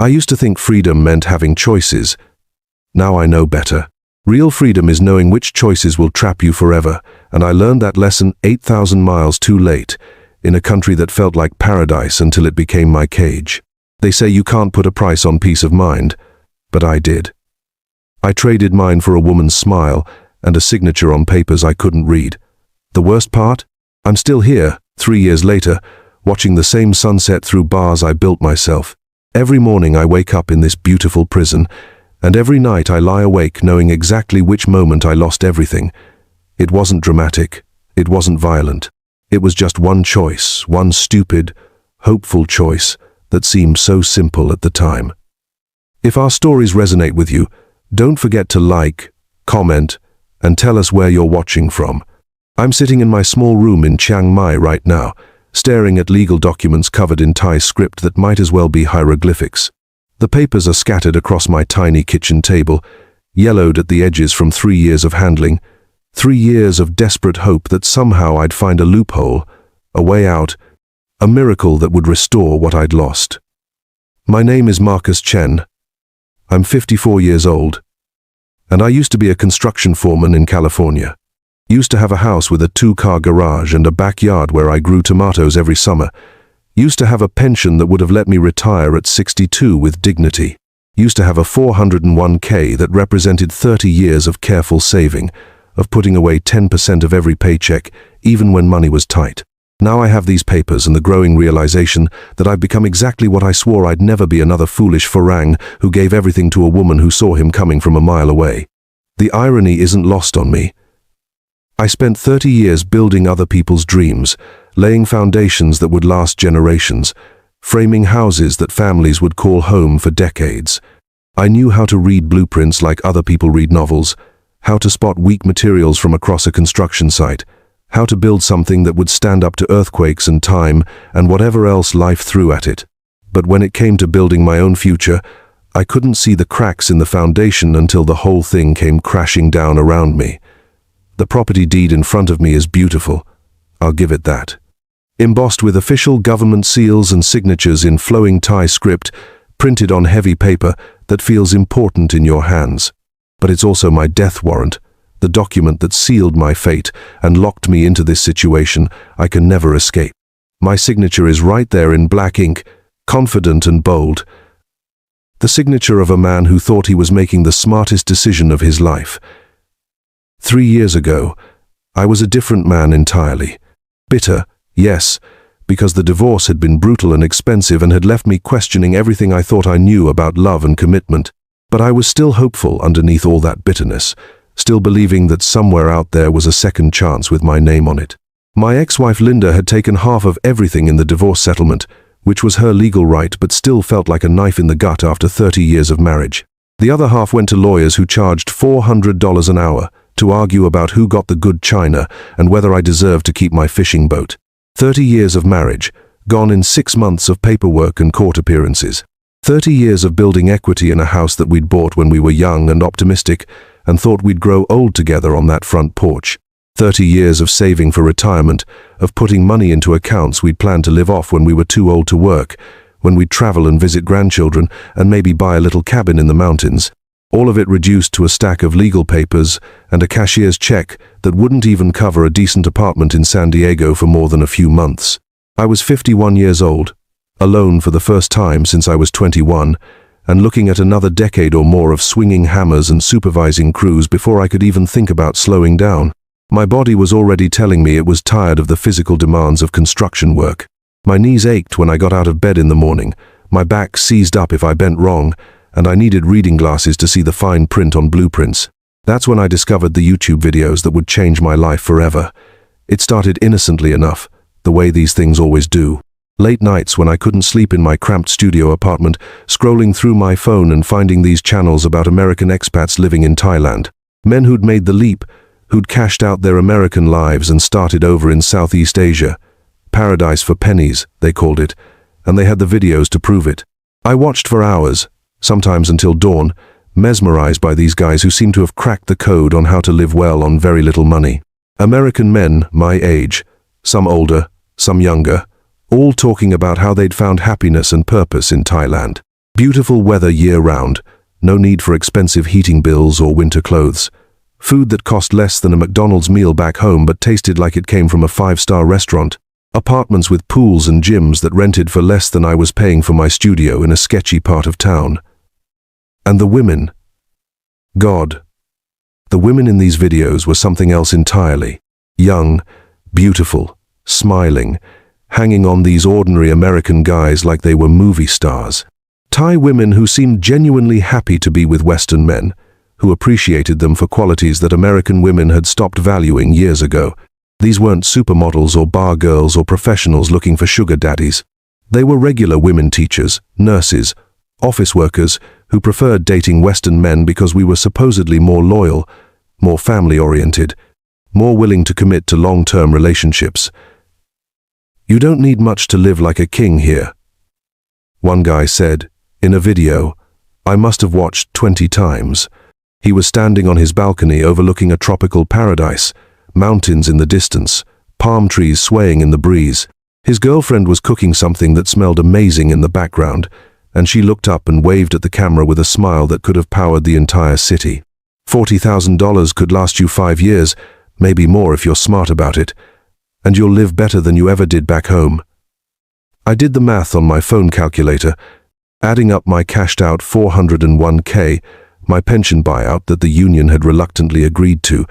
I used to think freedom meant having choices. Now I know better. Real freedom is knowing which choices will trap you forever, and I learned that lesson 8,000 miles too late, in a country that felt like paradise until it became my cage. They say you can't put a price on peace of mind, but I did. I traded mine for a woman's smile and a signature on papers I couldn't read. The worst part? I'm still here, 3 years later, watching the same sunset through bars I built myself. Every morning I wake up in this beautiful prison, and every night I lie awake knowing exactly which moment I lost everything. It wasn't dramatic. It wasn't violent. It was just one choice, one stupid, hopeful choice that seemed so simple at the time. If our stories resonate with you, don't forget to like, comment, and tell us where you're watching from. I'm sitting in my small room in Chiang Mai right now, staring at legal documents covered in Thai script that might as well be hieroglyphics. The papers are scattered across my tiny kitchen table, yellowed at the edges from 3 years of handling, 3 years of desperate hope that somehow I'd find a loophole, a way out, a miracle that would restore what I'd lost. My name is Marcus Chen. I'm 54 years old, and I used to be a construction foreman in California. Used to have a house with a 2-car garage and a backyard where I grew tomatoes every summer. Used to have a pension that would have let me retire at 62 with dignity. Used to have a 401k that represented 30 years of careful saving, of putting away 10% of every paycheck, even when money was tight. Now I have these papers and the growing realization that I've become exactly what I swore I'd never be, another foolish Farang who gave everything to a woman who saw him coming from a mile away. The irony isn't lost on me. I spent 30 years building other people's dreams, laying foundations that would last generations, framing houses that families would call home for decades. I knew how to read blueprints like other people read novels, how to spot weak materials from across a construction site, how to build something that would stand up to earthquakes and time and whatever else life threw at it. But when it came to building my own future, I couldn't see the cracks in the foundation until the whole thing came crashing down around me. The property deed in front of me is beautiful, I'll give it that. Embossed with official government seals and signatures in flowing Thai script, printed on heavy paper that feels important in your hands. But it's also my death warrant, the document that sealed my fate and locked me into this situation I can never escape. My signature is right there in black ink, confident and bold. The signature of a man who thought he was making the smartest decision of his life. 3 years ago, I was a different man entirely. Bitter, yes, because the divorce had been brutal and expensive and had left me questioning everything I thought I knew about love and commitment. But I was still hopeful underneath all that bitterness, still believing that somewhere out there was a second chance with my name on it. My ex-wife Linda had taken half of everything in the divorce settlement, which was her legal right but still felt like a knife in the gut after 30 years of marriage. The other half went to lawyers who charged $400 an hour to argue about who got the good china and whether I deserved to keep my fishing boat. 30 years of marriage, gone in 6 months of paperwork and court appearances. 30 years of building equity in a house that we'd bought when we were young and optimistic and thought we'd grow old together on that front porch. 30 years of saving for retirement, of putting money into accounts we'd planned to live off when we were too old to work, when we'd travel and visit grandchildren and maybe buy a little cabin in the mountains. All of it reduced to a stack of legal papers and a cashier's check that wouldn't even cover a decent apartment in San Diego for more than a few months. I was 51 years old, alone for the first time since I was 21, and looking at another decade or more of swinging hammers and supervising crews before I could even think about slowing down. My body was already telling me it was tired of the physical demands of construction work. My knees ached when I got out of bed in the morning, my back seized up if I bent wrong, and I needed reading glasses to see the fine print on blueprints. That's when I discovered the YouTube videos that would change my life forever. It started innocently enough, the way these things always do. Late nights when I couldn't sleep in my cramped studio apartment, scrolling through my phone and finding these channels about American expats living in Thailand. Men who'd made the leap, who'd cashed out their American lives and started over in Southeast Asia. Paradise for pennies, they called it, and they had the videos to prove it. I watched for hours, sometimes until dawn, mesmerized by these guys who seemed to have cracked the code on how to live well on very little money. American men my age, some older, some younger, all talking about how they'd found happiness and purpose in Thailand. Beautiful weather year-round, no need for expensive heating bills or winter clothes. Food that cost less than a McDonald's meal back home but tasted like it came from a five-star restaurant. Apartments with pools and gyms that rented for less than I was paying for my studio in a sketchy part of town. And the women. God. The women in these videos were something else entirely. Young, beautiful, smiling, hanging on these ordinary American guys like they were movie stars. Thai women who seemed genuinely happy to be with Western men, who appreciated them for qualities that American women had stopped valuing years ago. These weren't supermodels or bar girls or professionals looking for sugar daddies. They were regular women teachers, nurses, office workers who preferred dating Western men because we were supposedly more loyal, more family-oriented, more willing to commit to long-term relationships. You don't need much to live like a king here. One guy said, in a video I must have watched 20 times. He was standing on his balcony overlooking a tropical paradise, mountains in the distance, palm trees swaying in the breeze. His girlfriend was cooking something that smelled amazing in the background, and she looked up and waved at the camera with a smile that could have powered the entire city. $40,000 could last you 5 years, maybe more if you're smart about it, and you'll live better than you ever did back home. I did the math on my phone calculator, adding up my cashed-out $401k, my pension buyout that the union had reluctantly agreed to,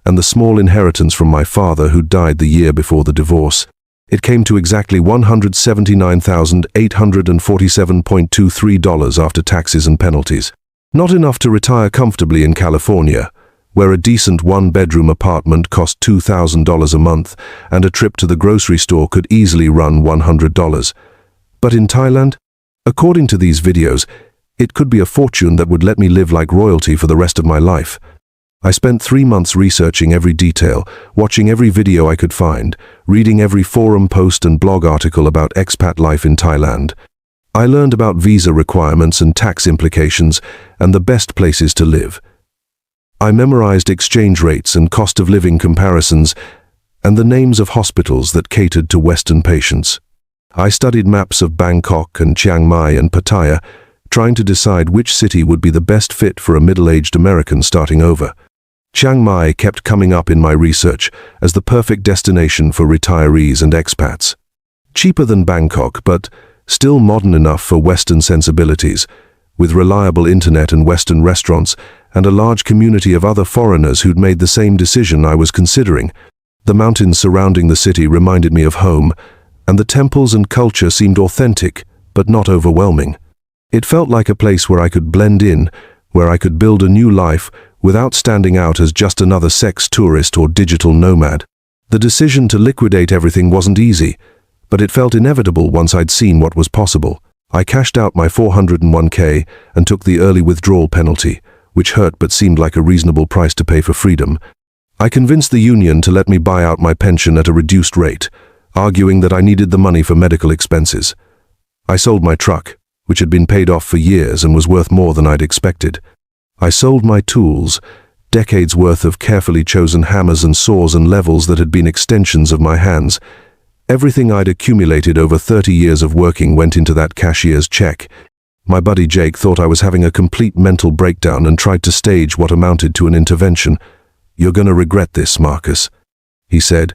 and the small inheritance from my father who died the year before the divorce. It came to exactly $179,847.23 after taxes and penalties. Not enough to retire comfortably in California, where a decent one-bedroom apartment cost $2,000 a month and a trip to the grocery store could easily run $100. But in Thailand, according to these videos, it could be a fortune that would let me live like royalty for the rest of my life. I spent 3 months researching every detail, watching every video I could find, reading every forum post and blog article about expat life in Thailand. I learned about visa requirements and tax implications and the best places to live. I memorized exchange rates and cost of living comparisons and the names of hospitals that catered to Western patients. I studied maps of Bangkok and Chiang Mai and Pattaya, trying to decide which city would be the best fit for a middle-aged American starting over. Chiang Mai kept coming up in my research as the perfect destination for retirees and expats. Cheaper than Bangkok, but still modern enough for Western sensibilities, with reliable internet and Western restaurants, and a large community of other foreigners who'd made the same decision I was considering. The mountains surrounding the city reminded me of home, and the temples and culture seemed authentic, but not overwhelming. It felt like a place where I could blend in, where I could build a new life without standing out as just another sex tourist or digital nomad. The decision to liquidate everything wasn't easy, but it felt inevitable once I'd seen what was possible. I cashed out my $401k and took the early withdrawal penalty, which hurt but seemed like a reasonable price to pay for freedom. I convinced the union to let me buy out my pension at a reduced rate, arguing that I needed the money for medical expenses. I sold my truck, which had been paid off for years and was worth more than I'd expected. I sold my tools, decades worth of carefully chosen hammers and saws and levels that had been extensions of my hands. Everything I'd accumulated over 30 years of working went into that cashier's check. My buddy Jake thought I was having a complete mental breakdown and tried to stage what amounted to an intervention. "You're gonna regret this, Marcus," he said,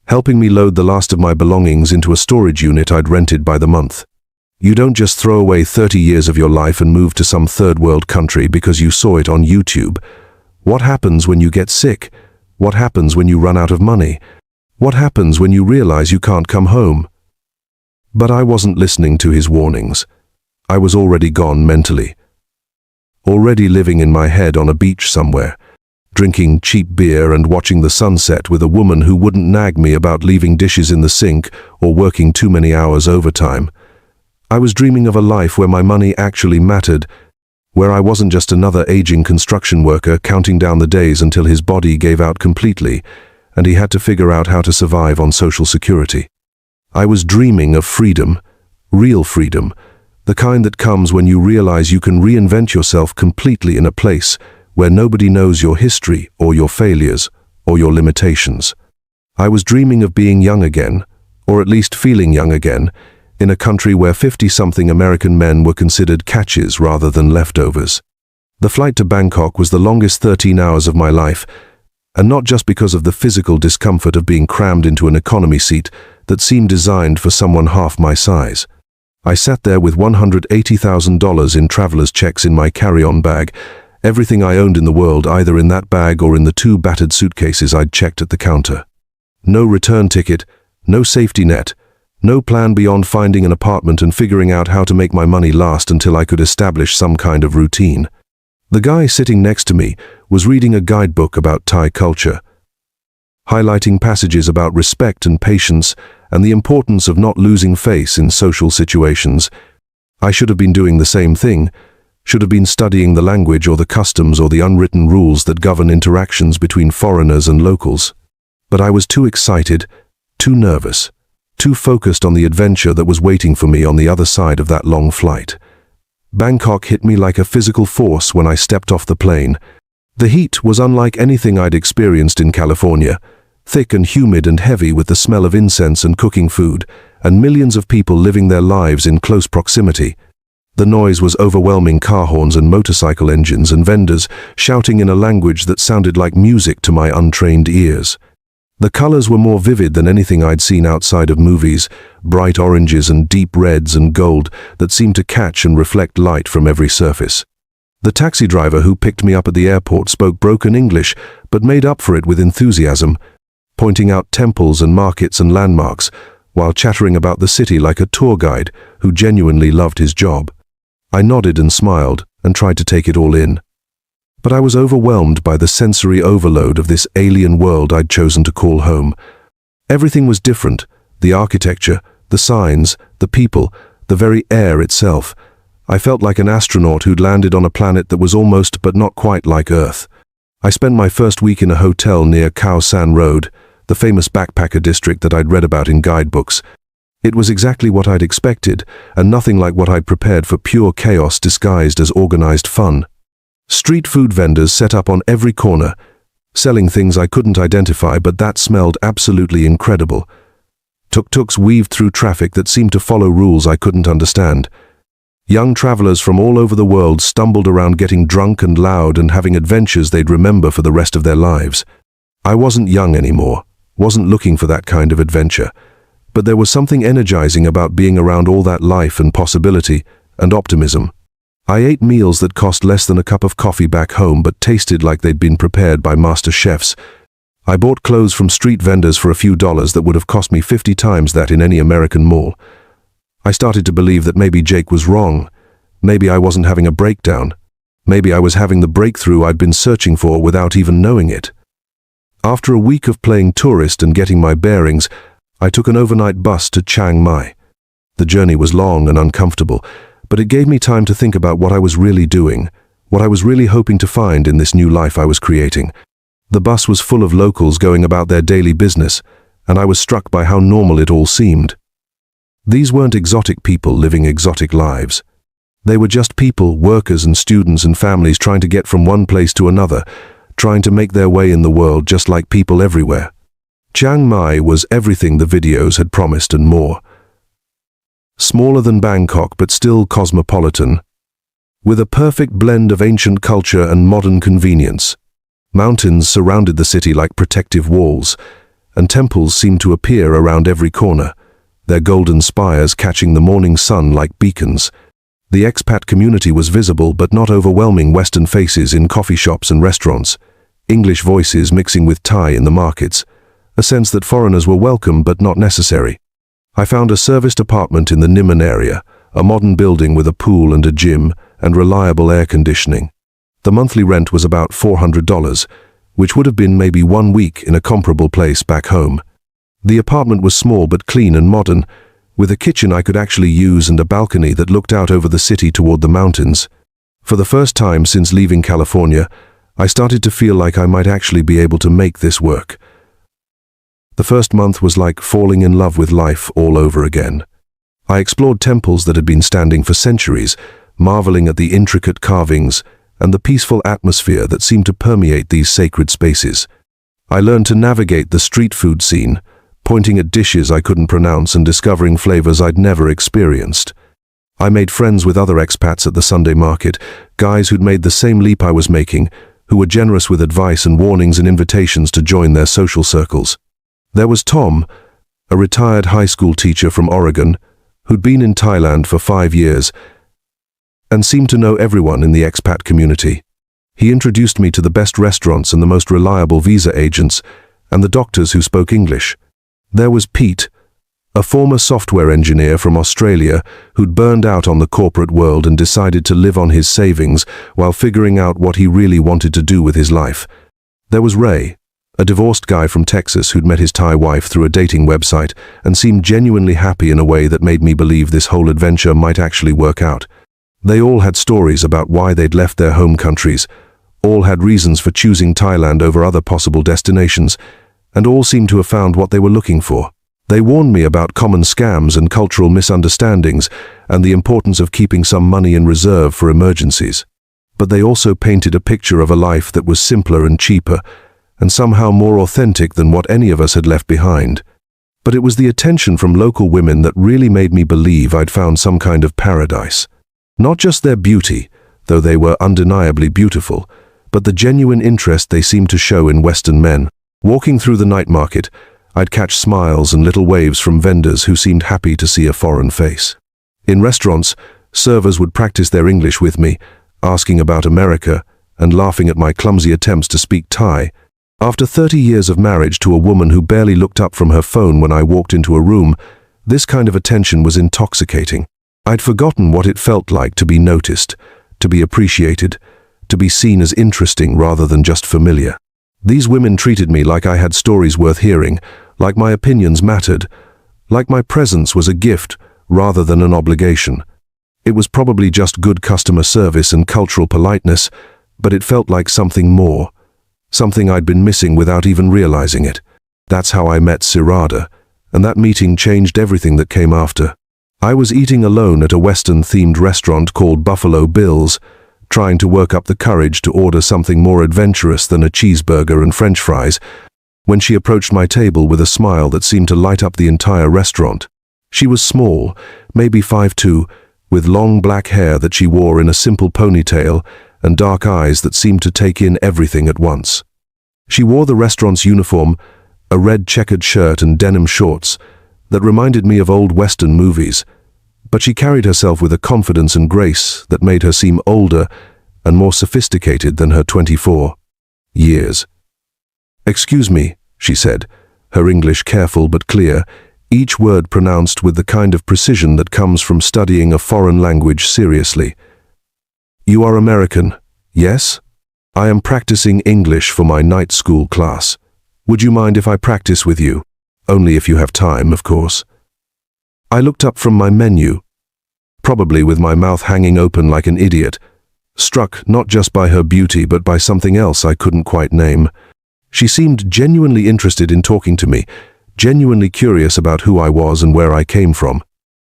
helping me load the last of my belongings into a storage unit I'd rented by the month. You don't just throw away 30 years of your life and move to some third-world country because you saw it on YouTube. What happens when you get sick? What happens when you run out of money? What happens when you realize you can't come home? But I wasn't listening to his warnings. I was already gone mentally. Already living in my head on a beach somewhere, drinking cheap beer and watching the sunset with a woman who wouldn't nag me about leaving dishes in the sink or working too many hours overtime. I was dreaming of a life where my money actually mattered, where I wasn't just another aging construction worker counting down the days until his body gave out completely, and he had to figure out how to survive on Social Security. I was dreaming of freedom, real freedom, the kind that comes when you realize you can reinvent yourself completely in a place where nobody knows your history or your failures or your limitations. I was dreaming of being young again, or at least feeling young again, in a country where 50-something American men were considered catches rather than leftovers. The flight to Bangkok was the longest 13 hours of my life, and not just because of the physical discomfort of being crammed into an economy seat that seemed designed for someone half my size. I sat there with $180,000 in traveler's checks in my carry-on bag, everything I owned in the world either in that bag or in the 2 battered suitcases I'd checked at the counter. No return ticket, no safety net, no plan beyond finding an apartment and figuring out how to make my money last until I could establish some kind of routine. The guy sitting next to me was reading a guidebook about Thai culture, highlighting passages about respect and patience and the importance of not losing face in social situations. I should have been doing the same thing, should have been studying the language or the customs or the unwritten rules that govern interactions between foreigners and locals. But I was too excited, too nervous, too focused on the adventure that was waiting for me on the other side of that long flight. Bangkok hit me like a physical force when I stepped off the plane. The heat was unlike anything I'd experienced in California, thick and humid and heavy with the smell of incense and cooking food, and millions of people living their lives in close proximity. The noise was overwhelming: car horns and motorcycle engines and vendors shouting in a language that sounded like music to my untrained ears. The colors were more vivid than anything I'd seen outside of movies, bright oranges and deep reds and gold that seemed to catch and reflect light from every surface. The taxi driver who picked me up at the airport spoke broken English, but made up for it with enthusiasm, pointing out temples and markets and landmarks, while chattering about the city like a tour guide who genuinely loved his job. I nodded and smiled and tried to take it all in. But I was overwhelmed by the sensory overload of this alien world I'd chosen to call home. Everything was different: the architecture, the signs, the people, the very air itself. I felt like an astronaut who'd landed on a planet that was almost but not quite like Earth. I spent my first week in a hotel near Khao San Road, the famous backpacker district that I'd read about in guidebooks. It was exactly what I'd expected, and nothing like what I'd prepared for pure chaos disguised as organized fun. Street food vendors set up on every corner, selling things I couldn't identify, but that smelled absolutely incredible. Tuk-tuks weaved through traffic that seemed to follow rules I couldn't understand. Young travelers from all over the world stumbled around getting drunk and loud and having adventures they'd remember for the rest of their lives. I wasn't young anymore, wasn't looking for that kind of adventure, but there was something energizing about being around all that life and possibility and optimism. I ate meals that cost less than a cup of coffee back home but tasted like they'd been prepared by master chefs. I bought clothes from street vendors for a few dollars that would have cost me 50 times that in any American mall. I started to believe that maybe Jake was wrong. Maybe I wasn't having a breakdown. Maybe I was having the breakthrough I'd been searching for without even knowing it. After a week of playing tourist and getting my bearings, I took an overnight bus to Chiang Mai. The journey was long and uncomfortable, but it gave me time to think about what I was really doing, what I was really hoping to find in this new life I was creating. The bus was full of locals going about their daily business, and I was struck by how normal it all seemed. These weren't exotic people living exotic lives. They were just people, workers and students and families trying to get from one place to another, trying to make their way in the world just like people everywhere. Chiang Mai was everything the videos had promised and more. Smaller than Bangkok but still cosmopolitan, with a perfect blend of ancient culture and modern convenience. Mountains surrounded the city like protective walls, and temples seemed to appear around every corner, their golden spires catching the morning sun like beacons. The expat community was visible but not overwhelming: Western faces in coffee shops and restaurants, English voices mixing with Thai in the markets, a sense that foreigners were welcome but not necessary. I found a serviced apartment in the Niman area, a modern building with a pool and a gym and reliable air conditioning. The monthly rent was about $400, which would have been maybe 1 week in a comparable place back home. The apartment was small but clean and modern, with a kitchen I could actually use and a balcony that looked out over the city toward the mountains. For the first time since leaving California, I started to feel like I might actually be able to make this work. The first month was like falling in love with life all over again. I explored temples that had been standing for centuries, marveling at the intricate carvings and the peaceful atmosphere that seemed to permeate these sacred spaces. I learned to navigate the street food scene, pointing at dishes I couldn't pronounce and discovering flavors I'd never experienced. I made friends with other expats at the Sunday market, guys who'd made the same leap I was making, who were generous with advice and warnings and invitations to join their social circles. There was Tom, a retired high school teacher from Oregon, who'd been in Thailand for 5 years and seemed to know everyone in the expat community. He introduced me to the best restaurants and the most reliable visa agents, and the doctors who spoke English. There was Pete, a former software engineer from Australia who'd burned out on the corporate world and decided to live on his savings while figuring out what he really wanted to do with his life. There was Ray, a divorced guy from Texas who'd met his Thai wife through a dating website and seemed genuinely happy in a way that made me believe this whole adventure might actually work out. They all had stories about why they'd left their home countries, all had reasons for choosing Thailand over other possible destinations, and all seemed to have found what they were looking for. They warned me about common scams and cultural misunderstandings and the importance of keeping some money in reserve for emergencies. But they also painted a picture of a life that was simpler and cheaper, and somehow more authentic than what any of us had left behind. But it was the attention from local women that really made me believe I'd found some kind of paradise. Not just their beauty, though they were undeniably beautiful, but the genuine interest they seemed to show in Western men. Walking through the night market, I'd catch smiles and little waves from vendors who seemed happy to see a foreign face. In restaurants, servers would practice their English with me, asking about America and laughing at my clumsy attempts to speak Thai. After 30 years of marriage to a woman who barely looked up from her phone when I walked into a room, this kind of attention was intoxicating. I'd forgotten what it felt like to be noticed, to be appreciated, to be seen as interesting rather than just familiar. These women treated me like I had stories worth hearing, like my opinions mattered, like my presence was a gift rather than an obligation. It was probably just good customer service and cultural politeness, but it felt like something more, something I'd been missing without even realizing it. That's how I met Sirada, and that meeting changed everything that came after. I was eating alone at a Western-themed restaurant called Buffalo Bill's, trying to work up the courage to order something more adventurous than a cheeseburger and French fries, when she approached my table with a smile that seemed to light up the entire restaurant. She was small, maybe 5'2", with long black hair that she wore in a simple ponytail and dark eyes that seemed to take in everything at once. She wore the restaurant's uniform, a red checkered shirt and denim shorts, that reminded me of old Western movies, but she carried herself with a confidence and grace that made her seem older and more sophisticated than her 24 years. "Excuse me," she said, her English careful but clear, each word pronounced with the kind of precision that comes from studying a foreign language seriously. "You are American, yes? I am practicing English for my night school class. Would you mind if I practice with you? Only if you have time, of course." I looked up from my menu, probably with my mouth hanging open like an idiot, struck not just by her beauty but by something else I couldn't quite name. She seemed genuinely interested in talking to me, genuinely curious about who I was and where I came from.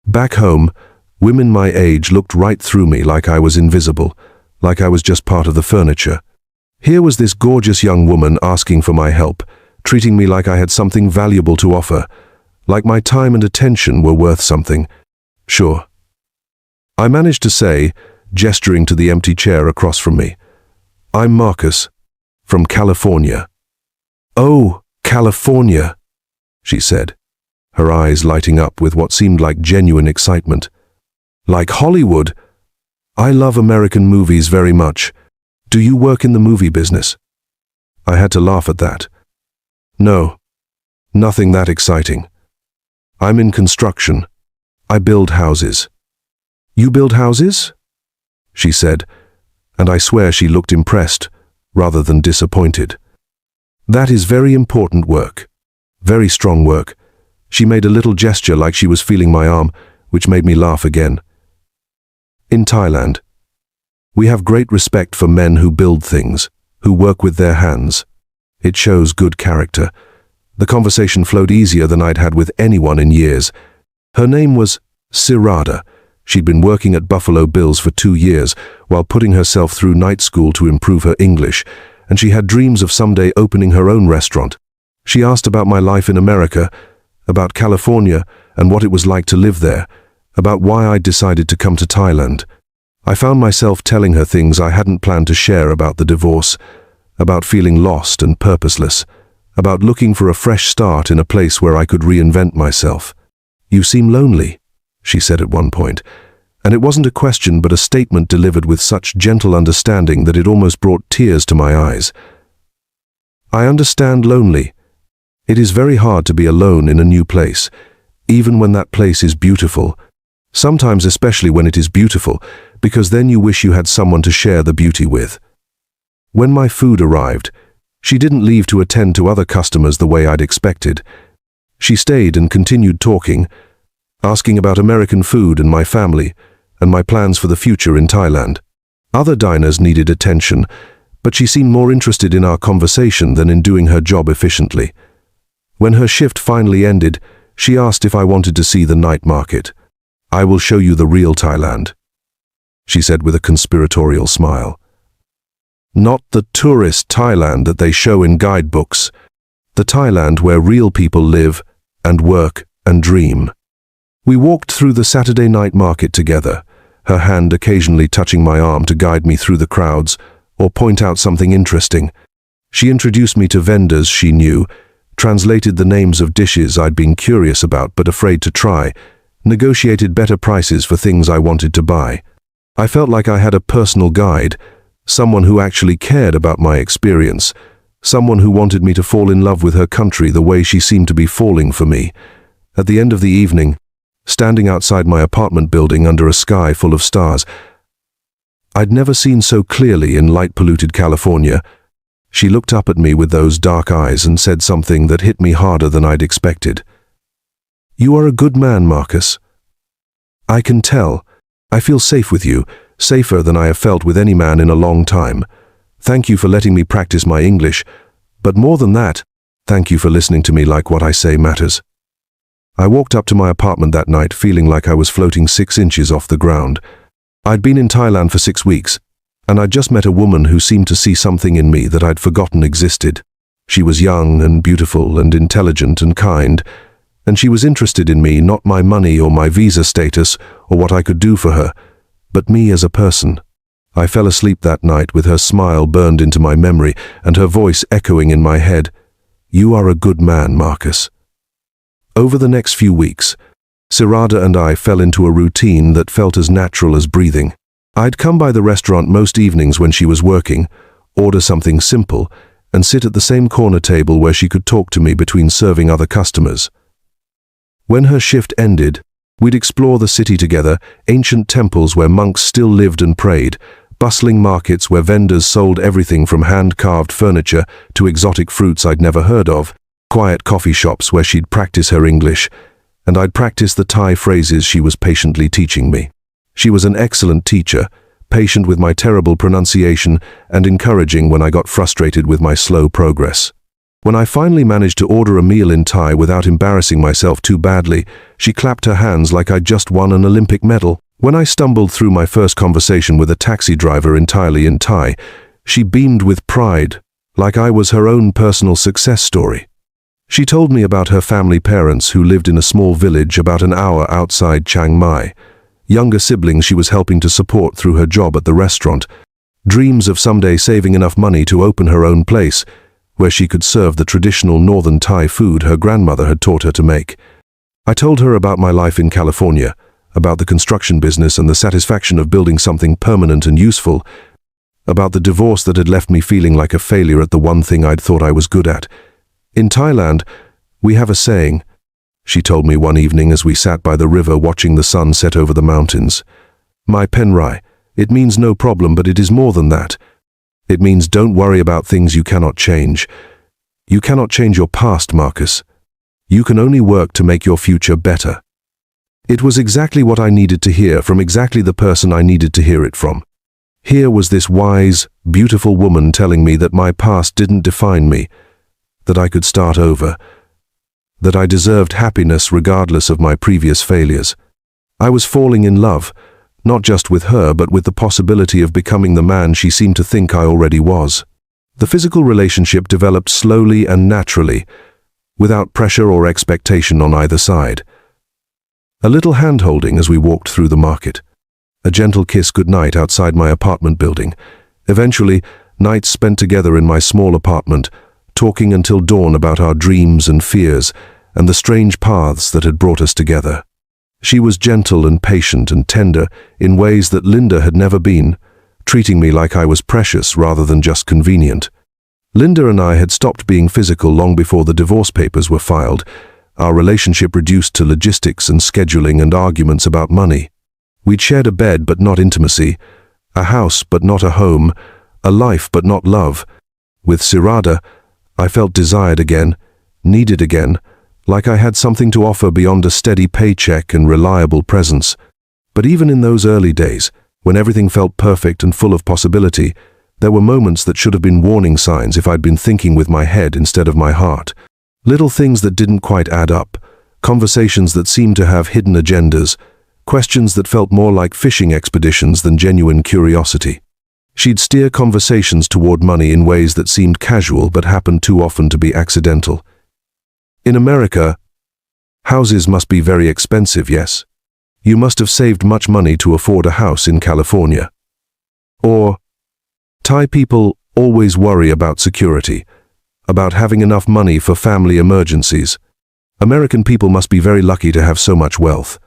Back home, women my age looked right through me like I was invisible, like I was just part of the furniture. Here was this gorgeous young woman asking for my help, treating me like I had something valuable to offer, like my time and attention were worth something. "Sure." I managed to say, gesturing to the empty chair across from me, "I'm Marcus, from California." "Oh, California," she said, her eyes lighting up with what seemed like genuine excitement. "Like Hollywood? I love American movies very much. Do you work in the movie business?" I had to laugh at that. "No, nothing that exciting. I'm in construction. I build houses." "You build houses?" she said, and I swear she looked impressed rather than disappointed. "That is very important work. Very strong work." She made a little gesture like she was feeling my arm, which made me laugh again. "In Thailand, we have great respect for men who build things, who work with their hands. It shows good character." The conversation flowed easier than I'd had with anyone in years. Her name was Sirada. She'd been working at Buffalo Bill's for 2 years while putting herself through night school to improve her English, and she had dreams of someday opening her own restaurant. She asked about my life in America, about California and what it was like to live there, about why I decided to come to Thailand. I found myself telling her things I hadn't planned to share about the divorce, about feeling lost and purposeless, about looking for a fresh start in a place where I could reinvent myself. "You seem lonely," she said at one point, and it wasn't a question but a statement delivered with such gentle understanding that it almost brought tears to my eyes. I understand lonely. It is very hard to be alone in a new place, even when that place is beautiful. Sometimes especially when it is beautiful, because then you wish you had someone to share the beauty with. When my food arrived, she didn't leave to attend to other customers the way I'd expected. She stayed and continued talking, asking about American food and my family, and my plans for the future in Thailand. Other diners needed attention, but she seemed more interested in our conversation than in doing her job efficiently. When her shift finally ended, she asked if I wanted to see the night market. "I will show you the real Thailand," she said with a conspiratorial smile. "Not the tourist Thailand that they show in guidebooks. The Thailand where real people live and work and dream." We walked through the Saturday night market together, her hand occasionally touching my arm to guide me through the crowds or point out something interesting. She introduced me to vendors she knew, translated the names of dishes I'd been curious about but afraid to try, negotiated better prices for things I wanted to buy. I felt like I had a personal guide, someone who actually cared about my experience, someone who wanted me to fall in love with her country the way she seemed to be falling for me. At the end of the evening, standing outside my apartment building under a sky full of stars, I'd never seen so clearly in light-polluted California. She looked up at me with those dark eyes and said something that hit me harder than I'd expected. "You are a good man, Marcus. I can tell. I feel safe with you, safer than I have felt with any man in a long time. Thank you for letting me practice my English, but more than that, thank you for listening to me like what I say matters." I walked up to my apartment that night feeling like I was floating 6 inches off the ground. I'd been in Thailand for 6 weeks, and I'd just met a woman who seemed to see something in me that I'd forgotten existed. She was young and beautiful and intelligent and kind, and she was interested in me, not my money or my visa status or what I could do for her, but me as a person. I fell asleep that night with her smile burned into my memory and her voice echoing in my head. "You are a good man, Marcus." Over the next few weeks, Sirada and I fell into a routine that felt as natural as breathing. I'd come by the restaurant most evenings when she was working, order something simple, and sit at the same corner table where she could talk to me between serving other customers. When her shift ended, we'd explore the city together, ancient temples where monks still lived and prayed, bustling markets where vendors sold everything from hand-carved furniture to exotic fruits I'd never heard of, quiet coffee shops where she'd practice her English, and I'd practice the Thai phrases she was patiently teaching me. She was an excellent teacher, patient with my terrible pronunciation and encouraging when I got frustrated with my slow progress. When I finally managed to order a meal in Thai without embarrassing myself too badly, she clapped her hands like I'd just won an Olympic medal. When I stumbled through my first conversation with a taxi driver entirely in Thai, she beamed with pride, like I was her own personal success story. She told me about her family parents who lived in a small village about an hour outside Chiang Mai, younger siblings she was helping to support through her job at the restaurant, dreams of someday saving enough money to open her own place, where she could serve the traditional northern Thai food her grandmother had taught her to make. I told her about my life in California, about the construction business and the satisfaction of building something permanent and useful, about the divorce that had left me feeling like a failure at the one thing I'd thought I was good at. "In Thailand, we have a saying," she told me one evening as we sat by the river watching the sun set over the mountains. "My Penrai, it means no problem, but it is more than that. It means don't worry about things you cannot change. You cannot change your past, Marcus. You can only work to make your future better." It was exactly what I needed to hear from exactly the person I needed to hear it from. Here was this wise, beautiful woman telling me that my past didn't define me, that I could start over, that I deserved happiness regardless of my previous failures. I was falling in love, not just with her but with the possibility of becoming the man she seemed to think I already was. The physical relationship developed slowly and naturally. without pressure or expectation on either side. A little hand-holding as we walked through the market. A gentle kiss goodnight outside my apartment building. Eventually, nights spent together in my small apartment, talking until dawn about our dreams and fears and the strange paths that had brought us together. She was gentle and patient and tender in ways that Linda had never been, treating me like I was precious rather than just convenient. Linda and I had stopped being physical long before the divorce papers were filed, our relationship reduced to logistics and scheduling and arguments about money. We'd shared a bed but not intimacy, a house but not a home, a life but not love. With Sirada, I felt desired again, needed again, like I had something to offer beyond a steady paycheck and reliable presence. But even in those early days, when everything felt perfect and full of possibility, there were moments that should have been warning signs if I'd been thinking with my head instead of my heart. Little things that didn't quite add up, conversations that seemed to have hidden agendas, questions that felt more like fishing expeditions than genuine curiosity. She'd steer conversations toward money in ways that seemed casual but happened too often to be accidental. In America, houses must be very expensive, yes? You must have saved much money to afford a house in California. Or, Thai people always worry about security, about having enough money for family emergencies. American people must be very lucky to have so much wealth.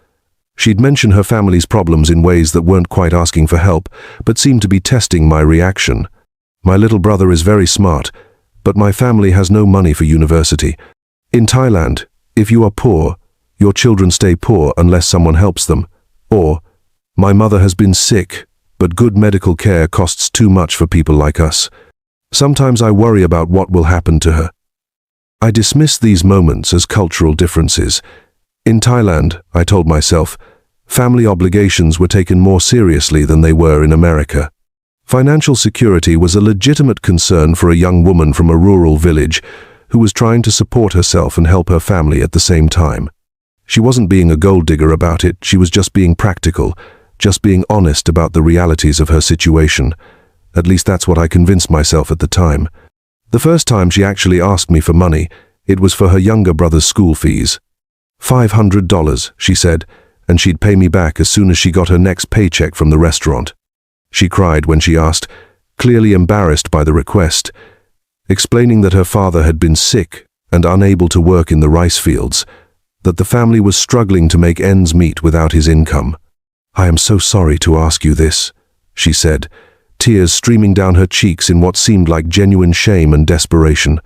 She'd mention her family's problems in ways that weren't quite asking for help, but seemed to be testing my reaction. My little brother is very smart, but my family has no money for university. In Thailand, if you are poor, your children stay poor unless someone helps them. Or, my mother has been sick, but good medical care costs too much for people like us. Sometimes I worry about what will happen to her. I dismiss these moments as cultural differences. In Thailand, I told myself, family obligations were taken more seriously than they were in America. Financial security was a legitimate concern for a young woman from a rural village who was trying to support herself and help her family at the same time. She wasn't being a gold digger about it, she was just being practical, just being honest about the realities of her situation. At least that's what I convinced myself at the time. The first time she actually asked me for money, it was for her younger brother's school fees. $500, she said, and she'd pay me back as soon as she got her next paycheck from the restaurant. She cried when she asked, clearly embarrassed by the request, explaining that her father had been sick and unable to work in the rice fields, that the family was struggling to make ends meet without his income. "I am so sorry to ask you this," she said, tears streaming down her cheeks in what seemed like genuine shame and desperation.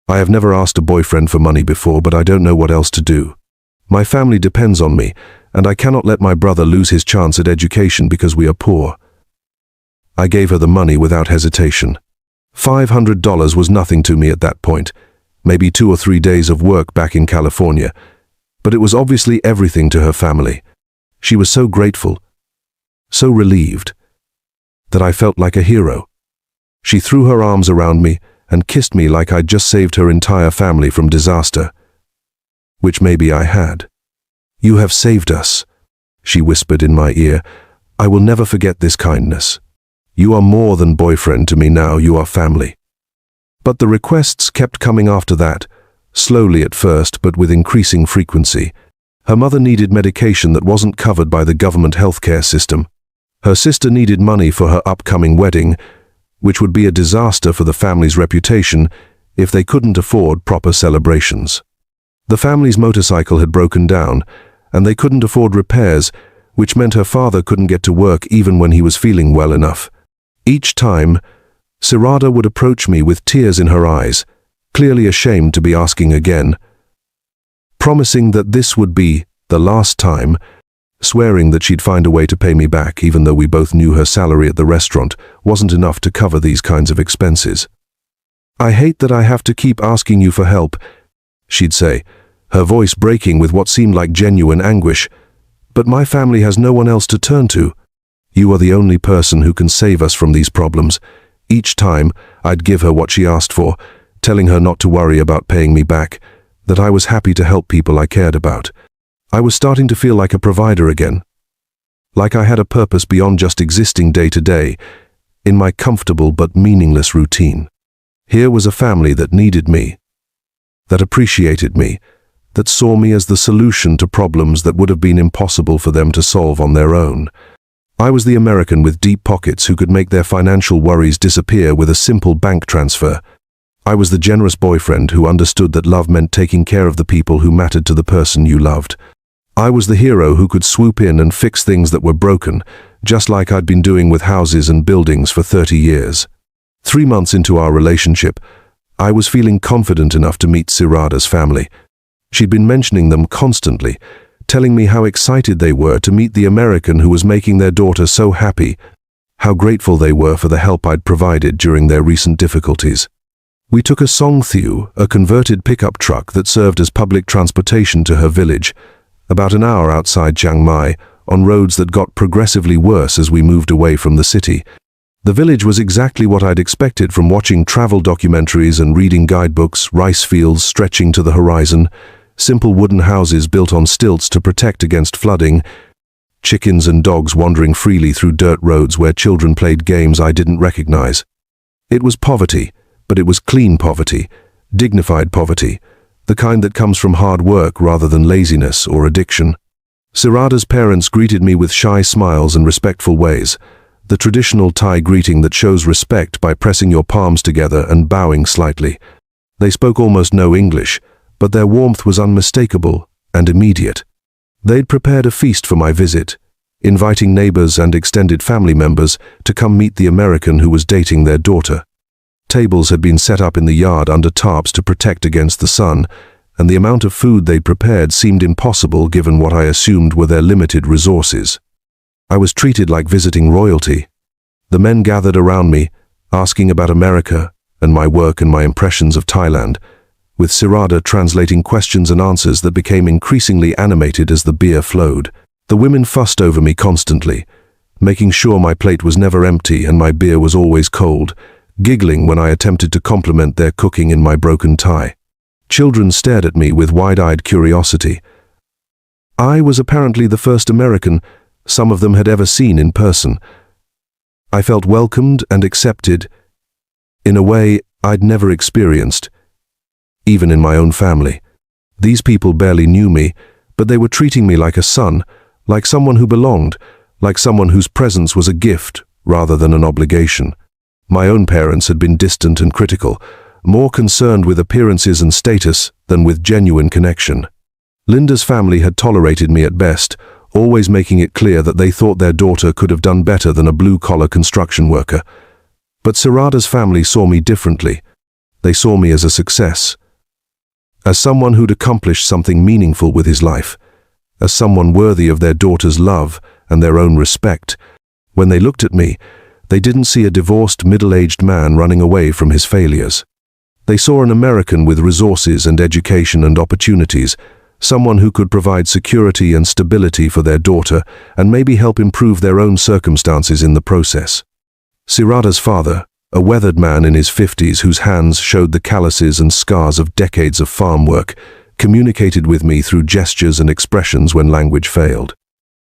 "I have never asked a boyfriend for money before, but I don't know what else to do. My family depends on me, and I cannot let my brother lose his chance at education because we are poor." I gave her the money without hesitation. $500 was nothing to me at that point, maybe 2 or 3 days of work back in California, but it was obviously everything to her family. She was so grateful, so relieved, that I felt like a hero. She threw her arms around me and kissed me like I'd just saved her entire family from disaster, which maybe I had. "You have saved us," she whispered in my ear. "I will never forget this kindness. You are more than boyfriend to me now, you are family." But the requests kept coming after that, slowly at first, but with increasing frequency. Her mother needed medication that wasn't covered by the government healthcare system. Her sister needed money for her upcoming wedding, which would be a disaster for the family's reputation if they couldn't afford proper celebrations. The family's motorcycle had broken down, and they couldn't afford repairs, which meant her father couldn't get to work even when he was feeling well enough. Each time, Sirada would approach me with tears in her eyes, clearly ashamed to be asking again, promising that this would be the last time, swearing that she'd find a way to pay me back even though we both knew her salary at the restaurant wasn't enough to cover these kinds of expenses. "I hate that I have to keep asking you for help," she'd say, her voice breaking with what seemed like genuine anguish, "but my family has no one else to turn to. You are the only person who can save us from these problems." Each time, I'd give her what she asked for, telling her not to worry about paying me back, that I was happy to help people I cared about. I was starting to feel like a provider again, like I had a purpose beyond just existing day to day, in my comfortable but meaningless routine. Here was a family that needed me, that appreciated me, that saw me as the solution to problems that would have been impossible for them to solve on their own. I was the American with deep pockets who could make their financial worries disappear with a simple bank transfer. I was the generous boyfriend who understood that love meant taking care of the people who mattered to the person you loved. I was the hero who could swoop in and fix things that were broken, just like I'd been doing with houses and buildings for 30 years. 3 months into our relationship, I was feeling confident enough to meet Sirada's family. She'd been mentioning them constantly, telling me how excited they were to meet the American who was making their daughter so happy, how grateful they were for the help I'd provided during their recent difficulties. We took a Songthieu, a converted pickup truck that served as public transportation to her village, about an hour outside Chiang Mai, on roads that got progressively worse as we moved away from the city. The village was exactly what I'd expected from watching travel documentaries and reading guidebooks: rice fields stretching to the horizon, simple wooden houses built on stilts to protect against flooding, chickens and dogs wandering freely through dirt roads where children played games I didn't recognize. It was poverty, but it was clean poverty, dignified poverty, the kind that comes from hard work rather than laziness or addiction. Sirada's parents greeted me with shy smiles and respectful ways, the traditional Thai greeting that shows respect by pressing your palms together and bowing slightly. They spoke almost no English, but their warmth was unmistakable and immediate. They'd prepared a feast for my visit, inviting neighbors and extended family members to come meet the American who was dating their daughter. Tables had been set up in the yard under tarps to protect against the sun, and the amount of food they'd prepared seemed impossible given what I assumed were their limited resources. I was treated like visiting royalty. The men gathered around me, asking about America and my work and my impressions of Thailand, with Sirada translating questions and answers that became increasingly animated as the beer flowed. The women fussed over me constantly, making sure my plate was never empty and my beer was always cold, giggling when I attempted to compliment their cooking in my broken Thai. Children stared at me with wide-eyed curiosity. I was apparently the first American some of them had ever seen in person. I felt welcomed and accepted in a way I'd never experienced, even in my own family. These people barely knew me, but they were treating me like a son, like someone who belonged, like someone whose presence was a gift rather than an obligation. My own parents had been distant and critical, more concerned with appearances and status than with genuine connection. Linda's family had tolerated me at best, always making it clear that they thought their daughter could have done better than a blue-collar construction worker. But Sirada's family saw me differently. They saw me as a success, as someone who'd accomplished something meaningful with his life, as someone worthy of their daughter's love and their own respect. When they looked at me, they didn't see a divorced, middle-aged man running away from his failures. They saw an American with resources and education and opportunities, someone who could provide security and stability for their daughter and maybe help improve their own circumstances in the process. Sirada's father, a weathered man in his 50s whose hands showed the calluses and scars of decades of farm work, communicated with me through gestures and expressions when language failed.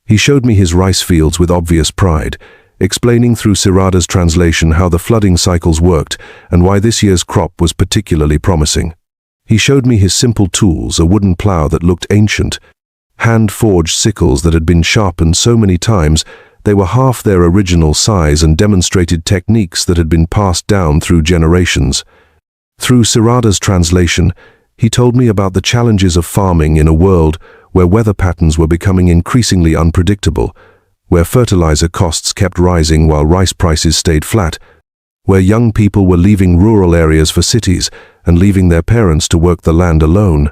He showed me his rice fields with obvious pride, explaining through Sirada's translation how the flooding cycles worked and why this year's crop was particularly promising. He showed me his simple tools, a wooden plow that looked ancient, hand-forged sickles that had been sharpened so many times they were half their original size, and demonstrated techniques that had been passed down through generations. Through Sirada's translation, he told me about the challenges of farming in a world where weather patterns were becoming increasingly unpredictable, where fertilizer costs kept rising while rice prices stayed flat, where young people were leaving rural areas for cities and leaving their parents to work the land alone.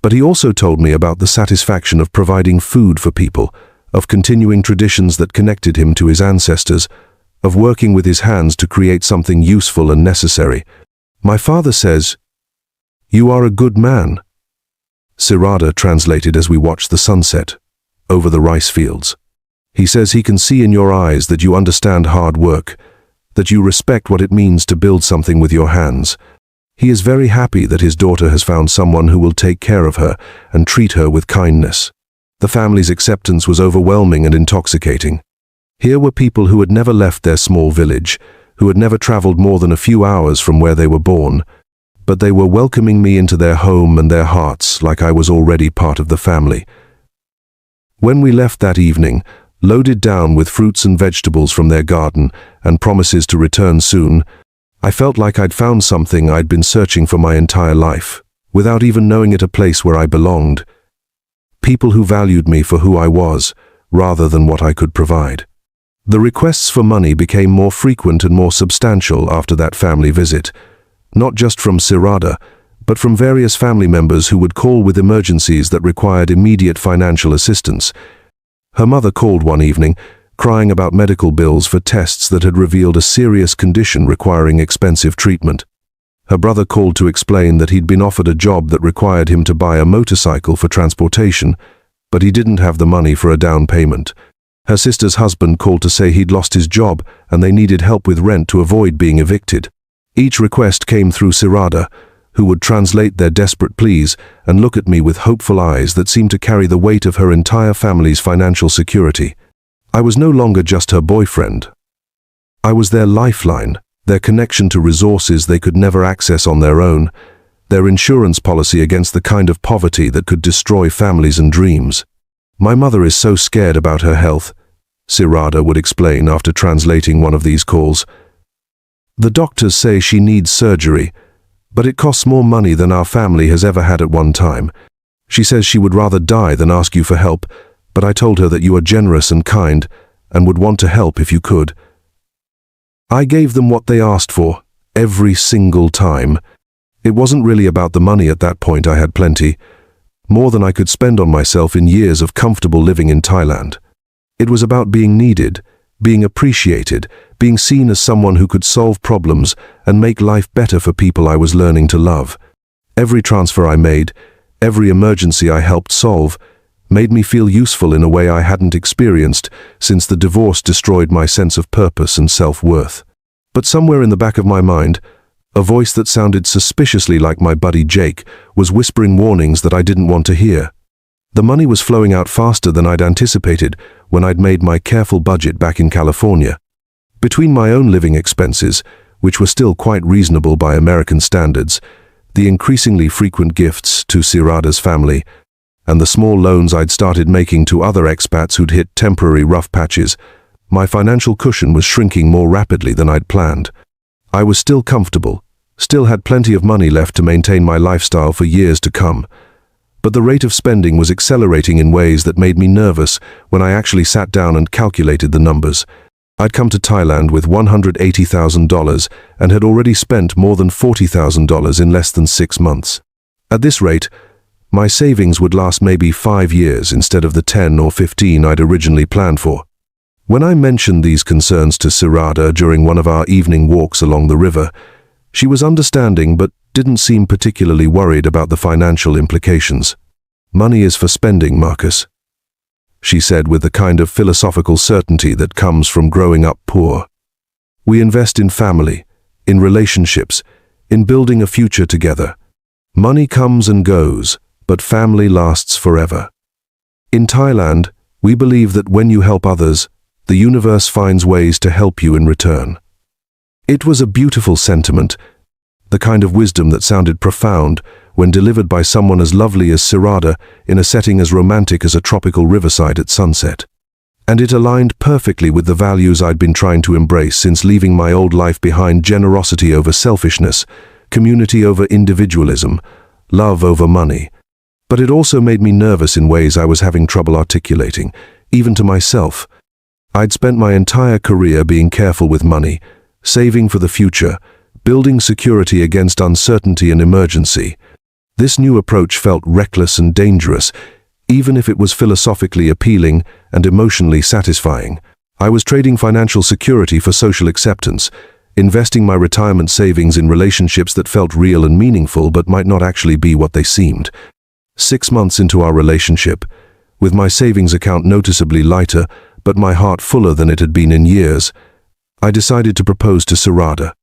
But he also told me about the satisfaction of providing food for people, of continuing traditions that connected him to his ancestors, of working with his hands to create something useful and necessary. My father says, "You are a good man," Sirada translated as we watched the sunset over the rice fields. He says he can see in your eyes that you understand hard work, that you respect what it means to build something with your hands. He is very happy that his daughter has found someone who will take care of her and treat her with kindness. The family's acceptance was overwhelming and intoxicating. Here were people who had never left their small village, who had never traveled more than a few hours from where they were born, but they were welcoming me into their home and their hearts like I was already part of the family. When we left that evening, loaded down with fruits and vegetables from their garden and promises to return soon, I felt like I'd found something I'd been searching for my entire life, without even knowing it, a place where I belonged. People who valued me for who I was, rather than what I could provide. The requests for money became more frequent and more substantial after that family visit, not just from Sirada, but from various family members who would call with emergencies that required immediate financial assistance. Her mother called one evening, crying about medical bills for tests that had revealed a serious condition requiring expensive treatment. Her brother called to explain that he'd been offered a job that required him to buy a motorcycle for transportation, but he didn't have the money for a down payment. Her sister's husband called to say he'd lost his job and they needed help with rent to avoid being evicted. Each request came through Sirada, who would translate their desperate pleas and look at me with hopeful eyes that seemed to carry the weight of her entire family's financial security. I was no longer just her boyfriend. I was their lifeline, their connection to resources they could never access on their own, their insurance policy against the kind of poverty that could destroy families and dreams. "My mother is so scared about her health," Sirada would explain after translating one of these calls. "The doctors say she needs surgery, but it costs more money than our family has ever had at one time. She says she would rather die than ask you for help, but I told her that you are generous and kind and would want to help if you could." I gave them what they asked for, every single time. It wasn't really about the money at that point. I had plenty, more than I could spend on myself in years of comfortable living in Thailand. It was about being needed, being appreciated, being seen as someone who could solve problems and make life better for people I was learning to love. Every transfer I made, every emergency I helped solve, made me feel useful in a way I hadn't experienced since the divorce destroyed my sense of purpose and self-worth. But somewhere in the back of my mind, a voice that sounded suspiciously like my buddy Jake was whispering warnings that I didn't want to hear. The money was flowing out faster than I'd anticipated when I'd made my careful budget back in California. Between my own living expenses, which were still quite reasonable by American standards, the increasingly frequent gifts to Sirada's family, and the small loans I'd started making to other expats who'd hit temporary rough patches, my financial cushion was shrinking more rapidly than I'd planned. I was still comfortable, still had plenty of money left to maintain my lifestyle for years to come, but the rate of spending was accelerating in ways that made me nervous when I actually sat down and calculated the numbers. I'd come to Thailand with $180,000 and had already spent more than $40,000 in less than 6 months. At this rate, my savings would last maybe 5 years instead of the 10 or 15 I'd originally planned for. When I mentioned these concerns to Sirada during one of our evening walks along the river, she was understanding but didn't seem particularly worried about the financial implications. "Money is for spending, Marcus," she said with the kind of philosophical certainty that comes from growing up poor. "We invest in family, in relationships, in building a future together. Money comes and goes, but family lasts forever. In Thailand, we believe that when you help others, the universe finds ways to help you in return." It was a beautiful sentiment, the kind of wisdom that sounded profound when delivered by someone as lovely as Sirada in a setting as romantic as a tropical riverside at sunset. And it aligned perfectly with the values I'd been trying to embrace since leaving my old life behind: generosity over selfishness, community over individualism, love over money. But it also made me nervous in ways I was having trouble articulating, even to myself. I'd spent my entire career being careful with money, saving for the future, building security against uncertainty and emergency. This new approach felt reckless and dangerous, even if it was philosophically appealing and emotionally satisfying. I was trading financial security for social acceptance, investing my retirement savings in relationships that felt real and meaningful but might not actually be what they seemed. 6 months into our relationship, with my savings account noticeably lighter but my heart fuller than it had been in years, I decided to propose to Sirada.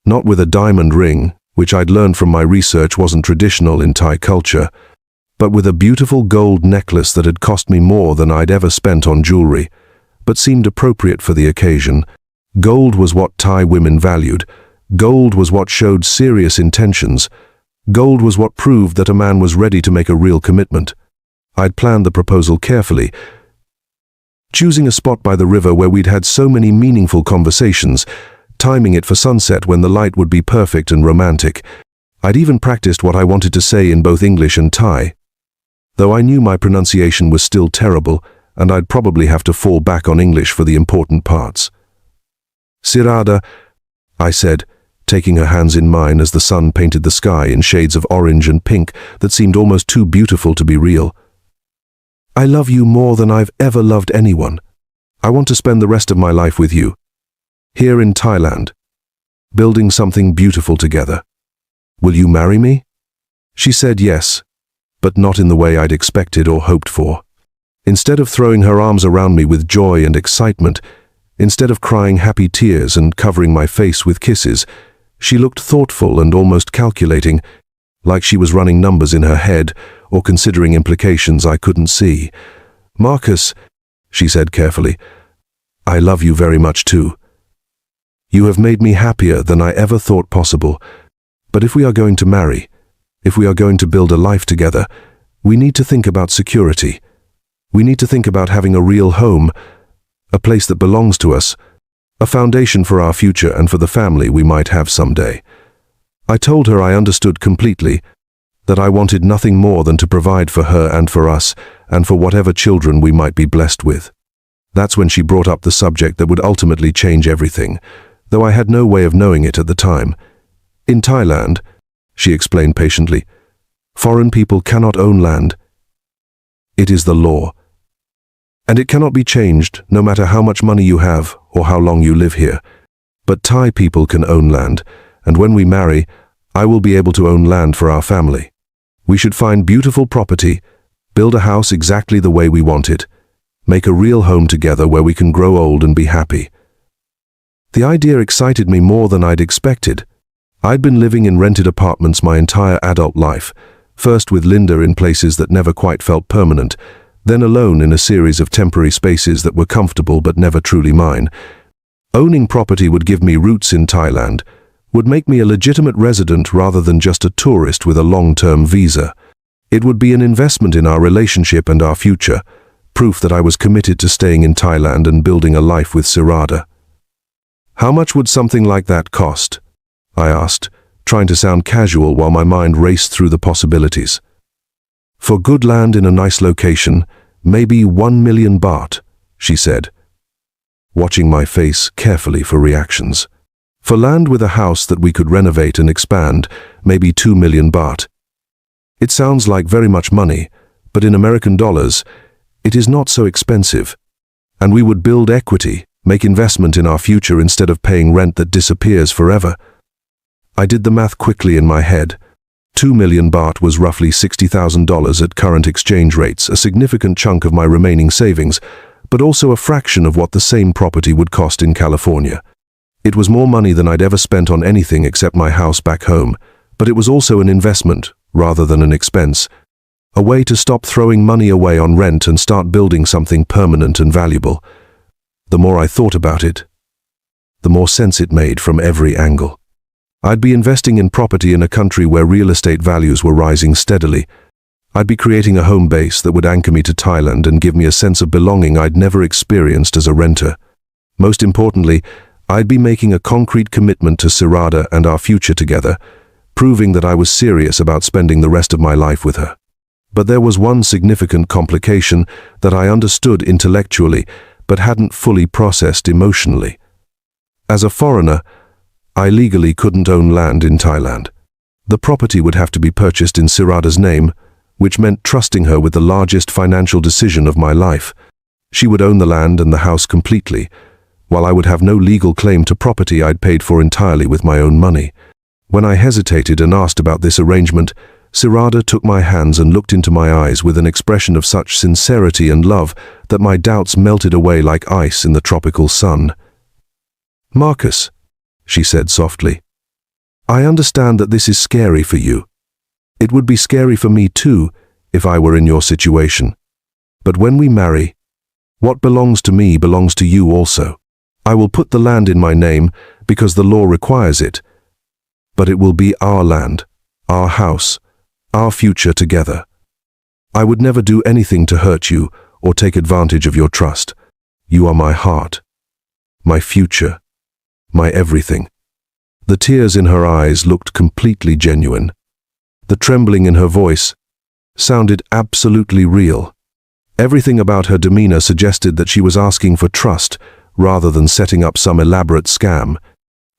Not with a diamond ring, which I'd learned from my research wasn't traditional in Thai culture, but with a beautiful gold necklace that had cost me more than I'd ever spent on jewelry, but seemed appropriate for the occasion. Gold was what Thai women valued. Gold was what showed serious intentions, Gold was what proved that a man was ready to make a real commitment. I'd planned the proposal carefully, choosing a spot by the river where we'd had so many meaningful conversations, timing it for sunset when the light would be perfect and romantic. I'd even practiced what I wanted to say in both English and Thai, though I knew my pronunciation was still terrible, and I'd probably have to fall back on English for the important parts. "Sirada," I said, taking her hands in mine as the sun painted the sky in shades of orange and pink that seemed almost too beautiful to be real. "I love you more than I've ever loved anyone. I want to spend the rest of my life with you, here in Thailand, building something beautiful together. Will you marry me?" She said yes, but not in the way I'd expected or hoped for. Instead of throwing her arms around me with joy and excitement, instead of crying happy tears and covering my face with kisses, she looked thoughtful and almost calculating, like she was running numbers in her head or considering implications I couldn't see. "Marcus," she said carefully, "I love you very much too. You have made me happier than I ever thought possible. But if we are going to marry, if we are going to build a life together, we need to think about security. We need to think about having a real home, a place that belongs to us, a foundation for our future and for the family we might have someday." I told her I understood completely, that I wanted nothing more than to provide for her and for us, and for whatever children we might be blessed with. That's when she brought up the subject that would ultimately change everything, though I had no way of knowing it at the time. "In Thailand," she explained patiently, "foreign people cannot own land. It is the law. And it cannot be changed, no matter how much money you have or how long you live here. But Thai people can own land, and when we marry, I will be able to own land for our family. We should find beautiful property, build a house exactly the way we want it, make a real home together where we can grow old and be happy." The idea excited me more than I'd expected. I'd been living in rented apartments my entire adult life, first with Linda in places that never quite felt permanent, then alone in a series of temporary spaces that were comfortable but never truly mine. Owning property would give me roots in Thailand, would make me a legitimate resident rather than just a tourist with a long-term visa. It would be an investment in our relationship and our future, proof that I was committed to staying in Thailand and building a life with Sirada. "How much would something like that cost?" I asked, trying to sound casual while my mind raced through the possibilities. "For good land in a nice location, maybe 1 million baht, she said, watching my face carefully for reactions. "For land with a house that we could renovate and expand, maybe 2 million baht. It sounds like very much money, but in American dollars, it is not so expensive. And we would build equity, make investment in our future instead of paying rent that disappears forever." I did the math quickly in my head. 2 million baht was roughly $60,000 at current exchange rates, a significant chunk of my remaining savings, but also a fraction of what the same property would cost in California. It was more money than I'd ever spent on anything except my house back home, but it was also an investment rather than an expense, a way to stop throwing money away on rent and start building something permanent and valuable. The more I thought about it, the more sense it made from every angle. I'd be investing in property in a country where real estate values were rising steadily. I'd be creating a home base that would anchor me to Thailand and give me a sense of belonging I'd never experienced as a renter. Most importantly, I'd be making a concrete commitment to Sirada and our future together, proving that I was serious about spending the rest of my life with her. But there was one significant complication that I understood intellectually but hadn't fully processed emotionally. As a foreigner, I legally couldn't own land in Thailand. The property would have to be purchased in Sirada's name, which meant trusting her with the largest financial decision of my life. She would own the land and the house completely, while I would have no legal claim to property I'd paid for entirely with my own money. When I hesitated and asked about this arrangement, Sirada took my hands and looked into my eyes with an expression of such sincerity and love that my doubts melted away like ice in the tropical sun. "Marcus," she said softly, "I understand that this is scary for you. It would be scary for me too, if I were in your situation. But when we marry, what belongs to me belongs to you also. I will put the land in my name because the law requires it, but it will be our land, our house, our future together. I would never do anything to hurt you or take advantage of your trust. You are my heart, my future, my everything. The tears in her eyes looked completely genuine. The trembling in her voice sounded absolutely real. Everything about her demeanor suggested that she was asking for trust rather than setting up some elaborate scam.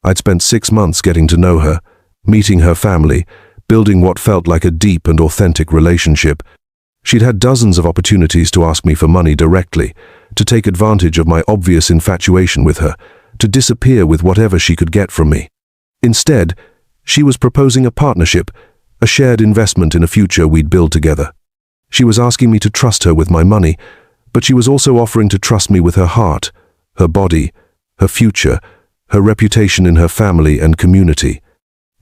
I'd spent 6 months getting to know her, meeting her family, building what felt like a deep and authentic relationship. She'd had dozens of opportunities to ask me for money directly, to take advantage of my obvious infatuation with her, to disappear with whatever she could get from me. Instead, she was proposing a partnership, a shared investment in a future we'd build together. She was asking me to trust her with my money, but she was also offering to trust me with her heart, her body, her future, her reputation in her family and community.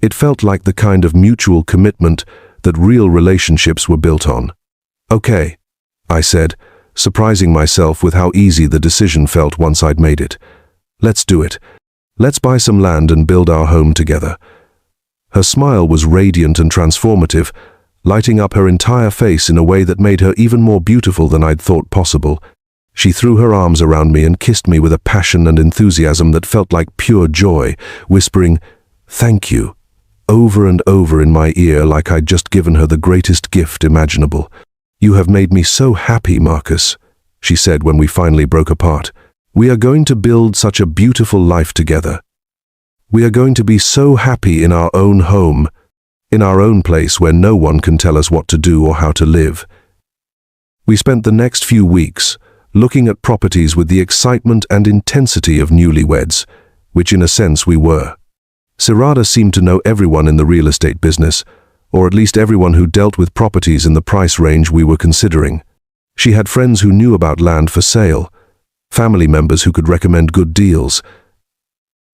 It felt like the kind of mutual commitment that real relationships were built on. "Okay," I said, surprising myself with how easy the decision felt once I'd made it. "Let's do it. Let's buy some land and build our home together." Her smile was radiant and transformative, lighting up her entire face in a way that made her even more beautiful than I'd thought possible. She threw her arms around me and kissed me with a passion and enthusiasm that felt like pure joy, whispering, "Thank you," over and over in my ear like I'd just given her the greatest gift imaginable. "You have made me so happy, Marcus," she said when we finally broke apart. "We are going to build such a beautiful life together. We are going to be so happy in our own home, in our own place where no one can tell us what to do or how to live." We spent the next few weeks looking at properties with the excitement and intensity of newlyweds, which in a sense we were. Sirada seemed to know everyone in the real estate business, or at least everyone who dealt with properties in the price range we were considering. She had friends who knew about land for sale, family members who could recommend good deals,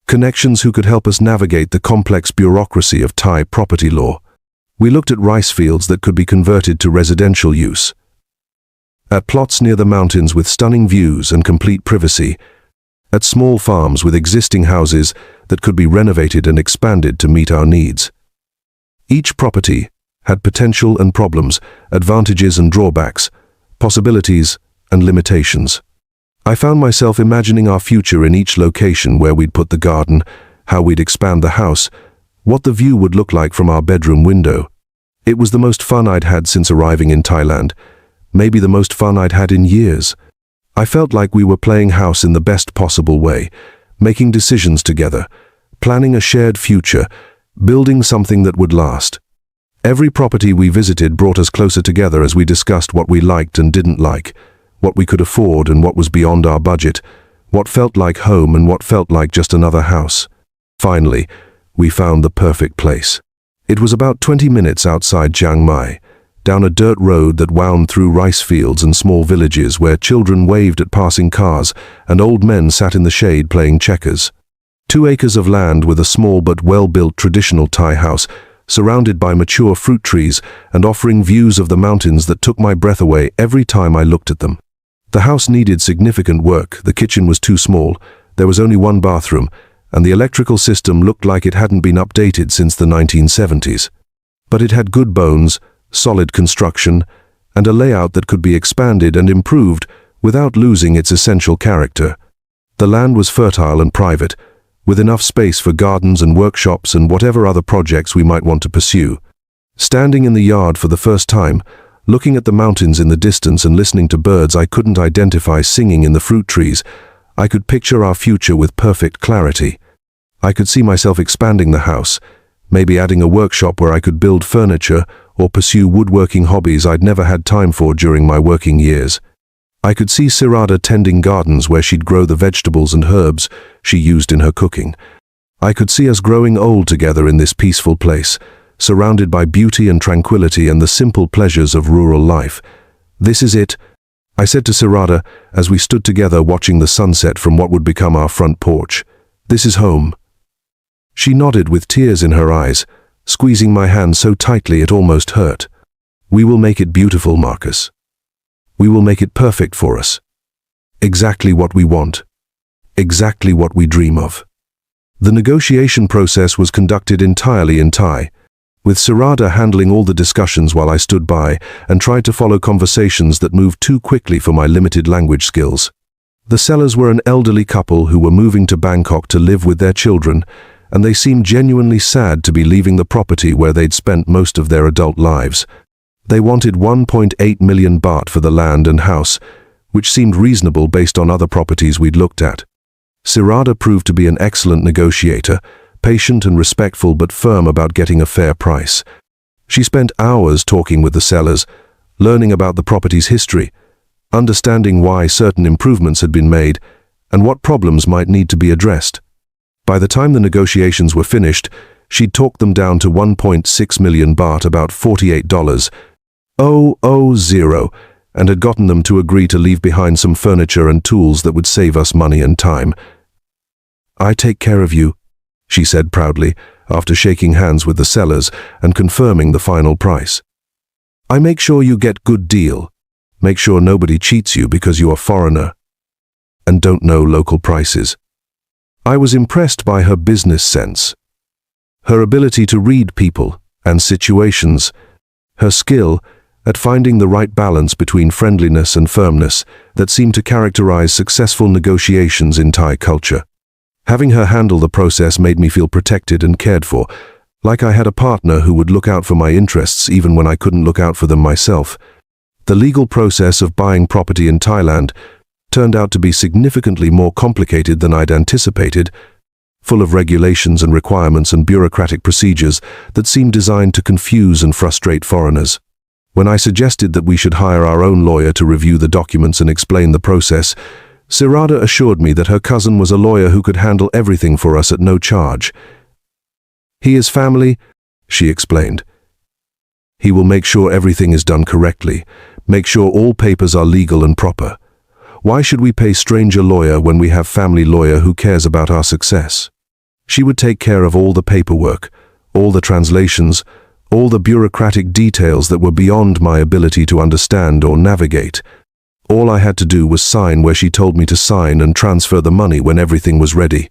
connections who could help us navigate the complex bureaucracy of Thai property law. We looked at rice fields that could be converted to residential use, at plots near the mountains with stunning views and complete privacy, at small farms with existing houses that could be renovated and expanded to meet our needs. Each property had potential and problems, advantages and drawbacks, possibilities and limitations. I found myself imagining our future in each location, where we'd put the garden, how we'd expand the house, what the view would look like from our bedroom window. It was the most fun I'd had since arriving in Thailand, maybe the most fun I'd had in years. I felt like we were playing house in the best possible way, making decisions together, planning a shared future, building something that would last. Every property we visited brought us closer together as we discussed what we liked and didn't like, what we could afford and what was beyond our budget, what felt like home and what felt like just another house. Finally, we found the perfect place. It was about 20 minutes outside Chiang Mai, down a dirt road that wound through rice fields and small villages where children waved at passing cars and old men sat in the shade playing checkers. 2 acres of land with a small but well-built traditional Thai house, surrounded by mature fruit trees and offering views of the mountains that took my breath away every time I looked at them. The house needed significant work. The kitchen was too small, there was only 1 bathroom, and the electrical system looked like it hadn't been updated since the 1970s. But it had good bones, solid construction, and a layout that could be expanded and improved without losing its essential character. The land was fertile and private, with enough space for gardens and workshops and whatever other projects we might want to pursue. Standing in the yard for the first time, looking at the mountains in the distance and listening to birds I couldn't identify singing in the fruit trees, I could picture our future with perfect clarity. I could see myself expanding the house, maybe adding a workshop where I could build furniture or pursue woodworking hobbies I'd never had time for during my working years. I could see Sirada tending gardens where she'd grow the vegetables and herbs she used in her cooking. I could see us growing old together in this peaceful place, surrounded by beauty and tranquility and the simple pleasures of rural life. "This is it," I said to Sirada as we stood together watching the sunset from what would become our front porch. "This is home." She nodded with tears in her eyes, squeezing my hand so tightly it almost hurt. "We will make it beautiful, Marcus. We will make it perfect for us. Exactly what we want. Exactly what we dream of." The negotiation process was conducted entirely in Thai. with Sirada handling all the discussions while I stood by and tried to follow conversations that moved too quickly for my limited language skills. The sellers were an elderly couple who were moving to Bangkok to live with their children, and they seemed genuinely sad to be leaving the property where they'd spent most of their adult lives. They wanted 1.8 million baht for the land and house, which seemed reasonable based on other properties we'd looked at. Sirada proved to be an excellent negotiator, patient and respectful but firm about getting a fair price. She spent hours talking with the sellers, learning about the property's history, understanding why certain improvements had been made, and what problems might need to be addressed. By the time the negotiations were finished, she'd talked them down to 1.6 million baht, about $48, and had gotten them to agree to leave behind some furniture and tools that would save us money and time. "I take care of you," she said proudly, after shaking hands with the sellers and confirming the final price. "I make sure you get good deal. Make sure nobody cheats you because you are foreigner and don't know local prices." I was impressed by her business sense, her ability to read people and situations, her skill at finding the right balance between friendliness and firmness that seemed to characterize successful negotiations in Thai culture. Having her handle the process made me feel protected and cared for, like I had a partner who would look out for my interests even when I couldn't look out for them myself. The legal process of buying property in Thailand turned out to be significantly more complicated than I'd anticipated, full of regulations and requirements and bureaucratic procedures that seemed designed to confuse and frustrate foreigners. When I suggested that we should hire our own lawyer to review the documents and explain the process, Sirada assured me that her cousin was a lawyer who could handle everything for us at no charge. "He is family," she explained. "He will make sure everything is done correctly, make sure all papers are legal and proper. Why should we pay stranger lawyer when we have family lawyer who cares about our success?" She would take care of all the paperwork, all the translations, all the bureaucratic details that were beyond my ability to understand or navigate. All I had to do was sign where she told me to sign and transfer the money when everything was ready.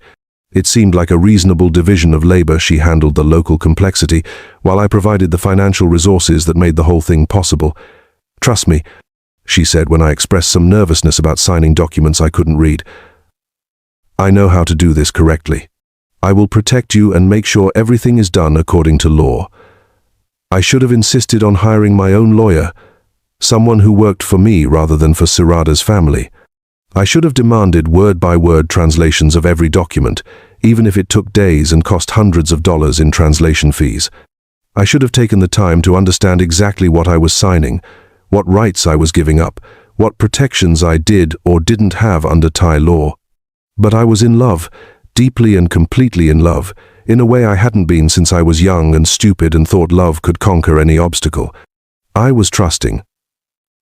It seemed like a reasonable division of labor. She handled the local complexity, while I provided the financial resources that made the whole thing possible. "Trust me," she said when I expressed some nervousness about signing documents I couldn't read. "I know how to do this correctly. I will protect you and make sure everything is done according to law." I should have insisted on hiring my own lawyer, someone who worked for me rather than for Sirada's family. I should have demanded word-by-word translations of every document, even if it took days and cost hundreds of dollars in translation fees. I should have taken the time to understand exactly what I was signing, what rights I was giving up, what protections I did or didn't have under Thai law. But I was in love, deeply and completely in love, in a way I hadn't been since I was young and stupid and thought love could conquer any obstacle. I was trusting,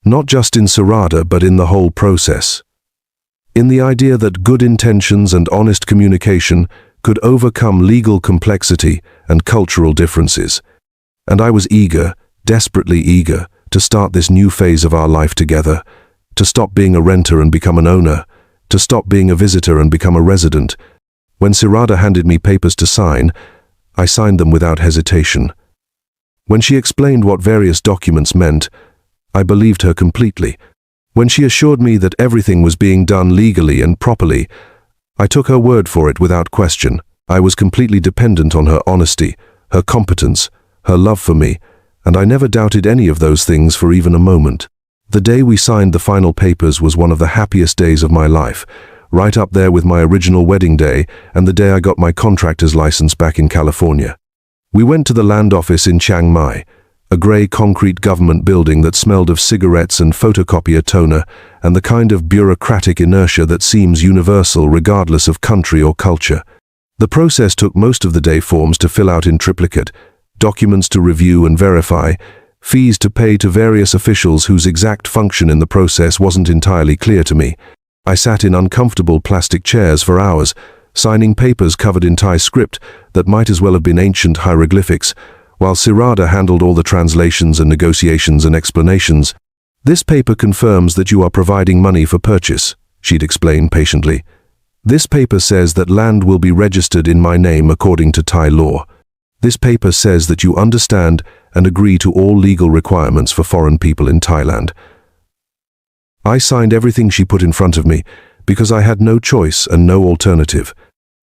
not just in Sirada but in the whole process, in the idea that good intentions and honest communication could overcome legal complexity and cultural differences. And I was eager, desperately eager, to start this new phase of our life together, to stop being a renter and become an owner, to stop being a visitor and become a resident. When Sirada handed me papers to sign, I signed them without hesitation. When she explained what various documents meant, I believed her completely. When she assured me that everything was being done legally and properly, I took her word for it without question. I was completely dependent on her honesty, her competence, her love for me, and I never doubted any of those things for even a moment. The day we signed the final papers was one of the happiest days of my life, right up there with my original wedding day and the day I got my contractor's license back in California. We went to the land office in Chiang Mai, a grey concrete government building that smelled of cigarettes and photocopier toner and the kind of bureaucratic inertia that seems universal regardless of country or culture. The process took most of the day: forms to fill out in triplicate, documents to review and verify, fees to pay to various officials whose exact function in the process wasn't entirely clear to me. I sat in uncomfortable plastic chairs for hours, signing papers covered in Thai script that might as well have been ancient hieroglyphics, while Sirada handled all the translations and negotiations and explanations. "This paper confirms that you are providing money for purchase," she'd explain patiently. "This paper says that land will be registered in my name according to Thai law. This paper says that you understand and agree to all legal requirements for foreign people in Thailand. I signed everything she put in front of me because I had no choice and no alternative.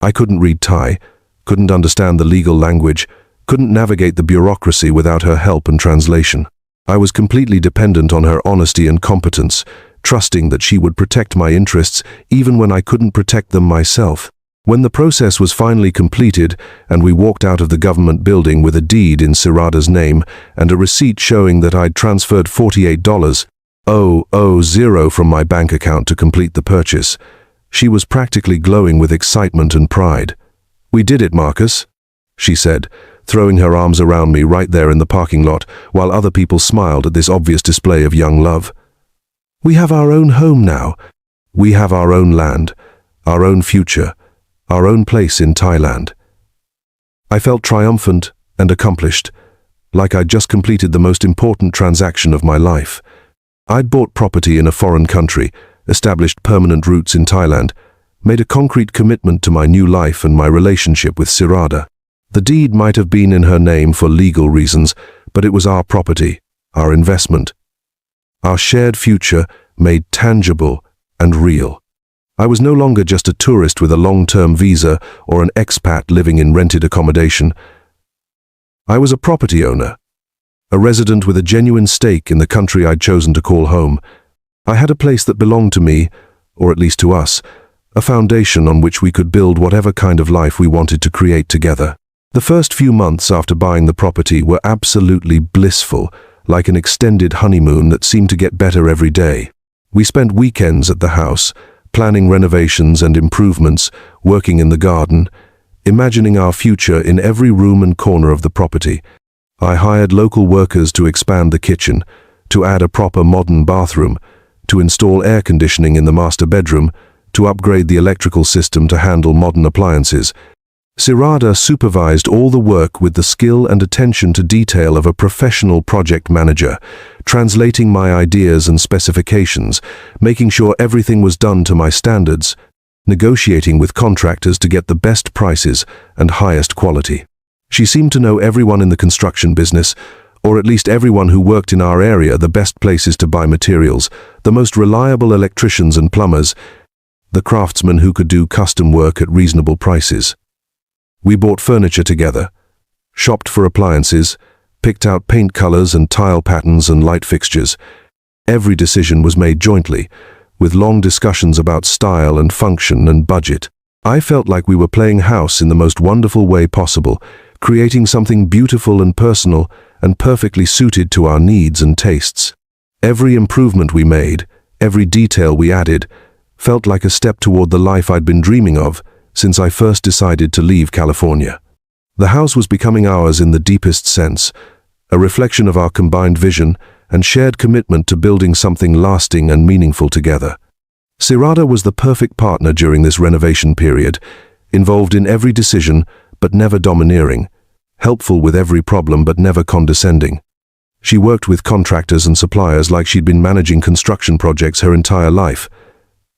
I couldn't read Thai, couldn't understand the legal language, couldn't navigate the bureaucracy without her help and translation. I was completely dependent on her honesty and competence, trusting that she would protect my interests even when I couldn't protect them myself. When the process was finally completed and we walked out of the government building with a deed in Sirada's name and a receipt showing that I'd transferred $48.000 from my bank account to complete the purchase, she was practically glowing with excitement and pride. "We did it, Marcus," she said, throwing her arms around me right there in the parking lot, while other people smiled at this obvious display of young love. "We have our own home now. We have our own land, our own future, our own place in Thailand." I felt triumphant and accomplished, like I'd just completed the most important transaction of my life. I'd bought property in a foreign country, established permanent roots in Thailand, made a concrete commitment to my new life and my relationship with Sirada. The deed might have been in her name for legal reasons, but it was our property, our investment, our shared future made tangible and real. I was no longer just a tourist with a long-term visa or an expat living in rented accommodation. I was a property owner, a resident with a genuine stake in the country I'd chosen to call home. I had a place that belonged to me, or at least to us, a foundation on which we could build whatever kind of life we wanted to create together. The first few months after buying the property were absolutely blissful, like an extended honeymoon that seemed to get better every day. We spent weekends at the house, planning renovations and improvements, working in the garden, imagining our future in every room and corner of the property. I hired local workers to expand the kitchen, to add a proper modern bathroom, to install air conditioning in the master bedroom, to upgrade the electrical system to handle modern appliances. Sirada supervised all the work with the skill and attention to detail of a professional project manager, translating my ideas and specifications, making sure everything was done to my standards, negotiating with contractors to get the best prices and highest quality. She seemed to know everyone in the construction business, or at least everyone who worked in our area, the best places to buy materials, the most reliable electricians and plumbers, the craftsmen who could do custom work at reasonable prices. We bought furniture together, shopped for appliances, picked out paint colors and tile patterns and light fixtures. Every decision was made jointly, with long discussions about style and function and budget. I felt like we were playing house in the most wonderful way possible, creating something beautiful and personal and perfectly suited to our needs and tastes. Every improvement we made, every detail we added, felt like a step toward the life I'd been dreaming of since I first decided to leave California. The house was becoming ours in the deepest sense, a reflection of our combined vision and shared commitment to building something lasting and meaningful together. Sirada was the perfect partner during this renovation period, involved in every decision but never domineering, helpful with every problem but never condescending. She worked with contractors and suppliers like she'd been managing construction projects her entire life,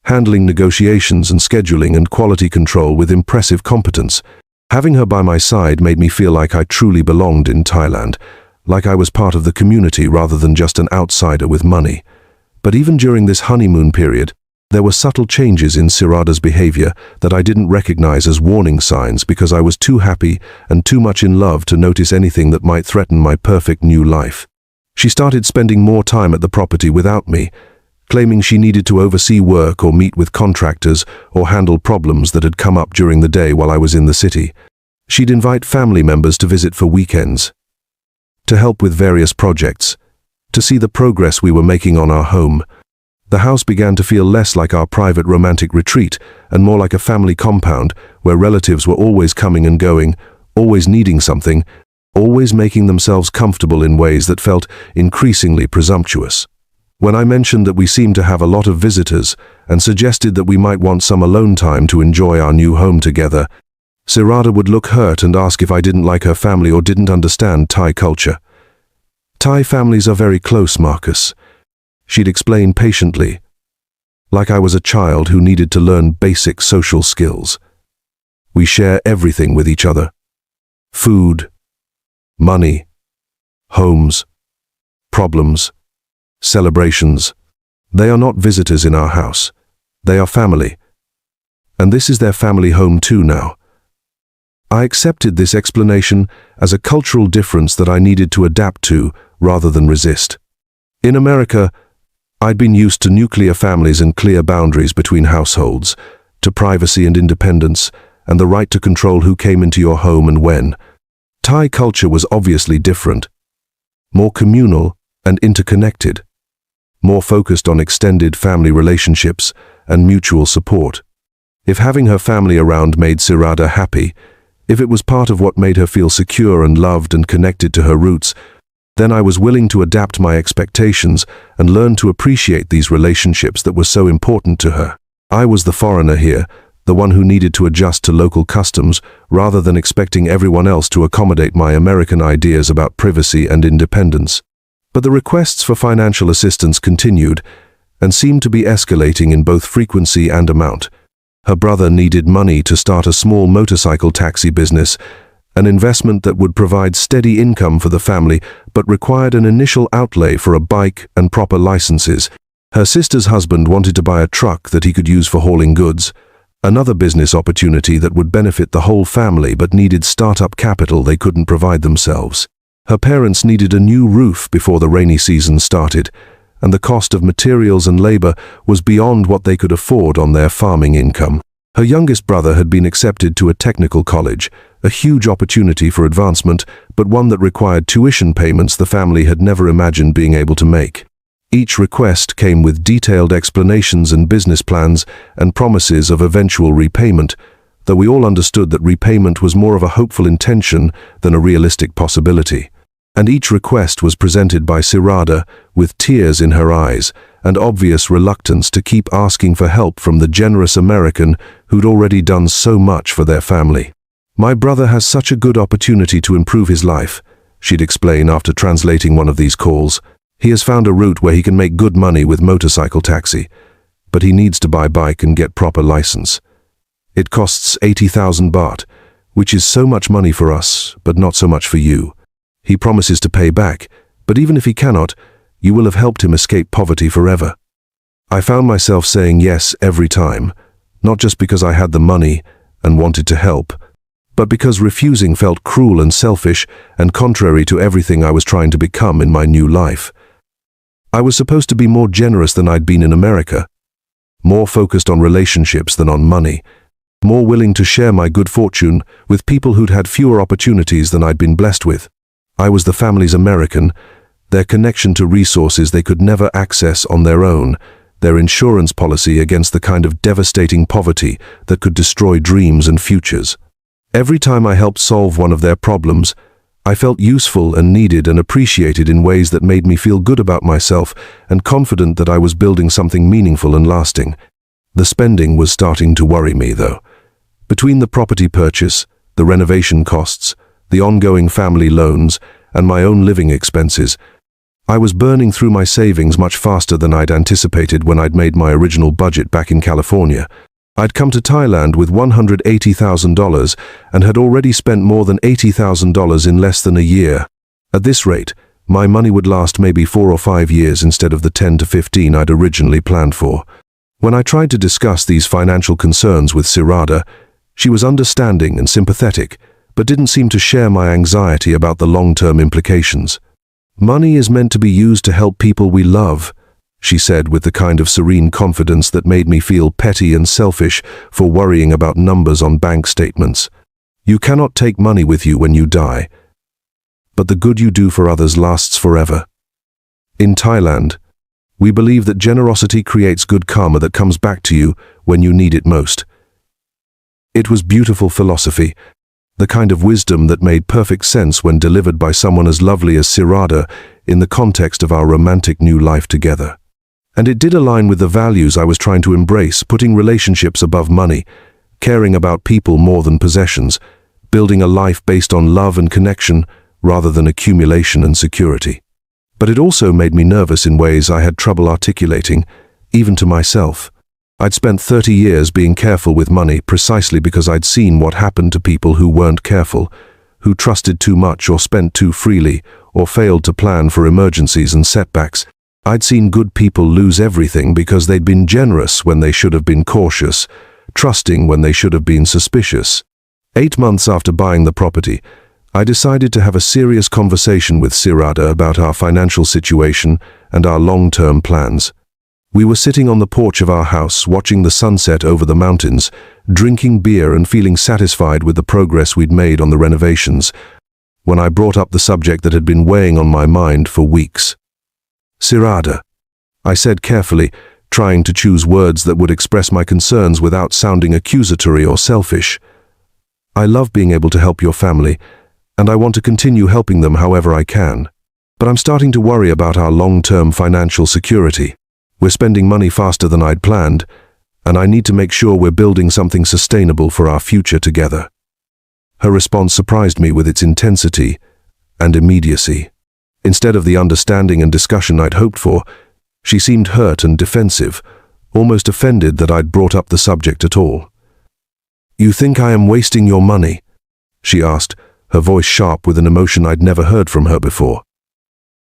handling negotiations and scheduling and quality control with impressive competence. Having her by my side made me feel like I truly belonged in Thailand, like I was part of the community rather than just an outsider with money. But even during this honeymoon period, there were subtle changes in Sirada's behavior that I didn't recognize as warning signs because I was too happy and too much in love to notice anything that might threaten my perfect new life. She started spending more time at the property without me, claiming she needed to oversee work or meet with contractors or handle problems that had come up during the day while I was in the city. She'd invite family members to visit for weekends, to help with various projects, to see the progress we were making on our home. The house began to feel less like our private romantic retreat and more like a family compound where relatives were always coming and going, always needing something, always making themselves comfortable in ways that felt increasingly presumptuous. When I mentioned that we seemed to have a lot of visitors and suggested that we might want some alone time to enjoy our new home together, Sirada would look hurt and ask if I didn't like her family or didn't understand Thai culture. "Thai families are very close, Marcus," she'd explain patiently, like I was a child who needed to learn basic social skills. "We share everything with each other. Food, Money, homes, problems, celebrations. They are not visitors in our house. They are family. And this is their family home too now. I accepted this explanation as a cultural difference that I needed to adapt to rather than resist. In America, I'd been used to nuclear families and clear boundaries between households, to privacy and independence, and the right to control who came into your home and when. Thai culture was obviously different, more communal and interconnected, more focused on extended family relationships and mutual support. If having her family around made Sirada happy, if it was part of what made her feel secure and loved and connected to her roots, then I was willing to adapt my expectations and learn to appreciate these relationships that were so important to her. I was the foreigner here, the one who needed to adjust to local customs rather than expecting everyone else to accommodate my American ideas about privacy and independence. But the requests for financial assistance continued and seemed to be escalating in both frequency and amount. Her brother needed money to start a small motorcycle taxi business, an investment that would provide steady income for the family but required an initial outlay for a bike and proper licenses. Her sister's husband wanted to buy a truck that he could use for hauling goods, another business opportunity that would benefit the whole family but needed startup capital they couldn't provide themselves. Her parents needed a new roof before the rainy season started, and the cost of materials and labor was beyond what they could afford on their farming income. Her youngest brother had been accepted to a technical college, a huge opportunity for advancement, but one that required tuition payments the family had never imagined being able to make. Each request came with detailed explanations and business plans and promises of eventual repayment, though we all understood that repayment was more of a hopeful intention than a realistic possibility. And each request was presented by Sirada with tears in her eyes and obvious reluctance to keep asking for help from the generous American who'd already done so much for their family. "My brother has such a good opportunity to improve his life," she'd explain after translating one of these calls. "He has found a route where he can make good money with motorcycle taxi, but he needs to buy bike and get proper license. It costs 80,000 baht, which is so much money for us, but not so much for you. He promises to pay back, but even if he cannot, you will have helped him escape poverty forever." I found myself saying yes every time, not just because I had the money and wanted to help, but because refusing felt cruel and selfish and contrary to everything I was trying to become in my new life. I was supposed to be more generous than I'd been in America, more focused on relationships than on money, more willing to share my good fortune with people who'd had fewer opportunities than I'd been blessed with. I was the family's American, their connection to resources they could never access on their own, their insurance policy against the kind of devastating poverty that could destroy dreams and futures. Every time I helped solve one of their problems, I felt useful and needed and appreciated in ways that made me feel good about myself and confident that I was building something meaningful and lasting. The spending was starting to worry me, though. Between the property purchase, the renovation costs, the ongoing family loans, and my own living expenses, I was burning through my savings much faster than I'd anticipated when I'd made my original budget back in California. I'd come to Thailand with $180,000 and had already spent more than $80,000 in less than a year. At this rate, my money would last maybe 4 or 5 years instead of the 10 to 15 I'd originally planned for. When I tried to discuss these financial concerns with Sirada, she was understanding and sympathetic, but didn't seem to share my anxiety about the long-term implications. "Money is meant to be used to help people we love," she said with the kind of serene confidence that made me feel petty and selfish for worrying about numbers on bank statements. "You cannot take money with you when you die, but the good you do for others lasts forever. In Thailand, we believe that generosity creates good karma that comes back to you when you need it most." It was beautiful philosophy, the kind of wisdom that made perfect sense when delivered by someone as lovely as Sirada in the context of our romantic new life together. And it did align with the values I was trying to embrace, putting relationships above money, caring about people more than possessions, building a life based on love and connection rather than accumulation and security. But it also made me nervous in ways I had trouble articulating, even to myself. I'd spent 30 years being careful with money precisely because I'd seen what happened to people who weren't careful, who trusted too much or spent too freely, or failed to plan for emergencies and setbacks. I'd seen good people lose everything because they'd been generous when they should have been cautious, trusting when they should have been suspicious. 8 months after buying the property, I decided to have a serious conversation with Sirada about our financial situation and our long-term plans. We were sitting on the porch of our house, watching the sunset over the mountains, drinking beer and feeling satisfied with the progress we'd made on the renovations, when I brought up the subject that had been weighing on my mind for weeks. "Sirada," I said carefully, trying to choose words that would express my concerns without sounding accusatory or selfish. "I love being able to help your family, and I want to continue helping them however I can. But I'm starting to worry about our long-term financial security. We're spending money faster than I'd planned, and I need to make sure we're building something sustainable for our future together." Her response surprised me with its intensity and immediacy. Instead of the understanding and discussion I'd hoped for, she seemed hurt and defensive, almost offended that I'd brought up the subject at all. "You think I am wasting your money?" she asked, her voice sharp with an emotion I'd never heard from her before.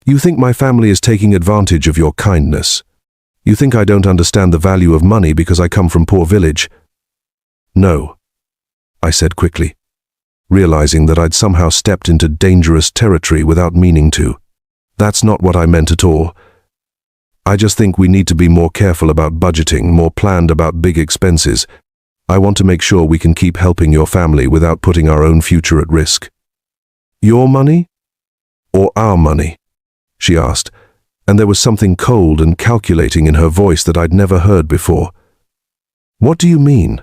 "You think my family is taking advantage of your kindness? You think I don't understand the value of money because I come from poor village?" "No," I said quickly, realizing that I'd somehow stepped into dangerous territory without meaning to. "That's not what I meant at all. I just think we need to be more careful about budgeting, more planned about big expenses. I want to make sure we can keep helping your family without putting our own future at risk." "Your money? Or our money?" she asked, and there was something cold and calculating in her voice that I'd never heard before. "What do you mean?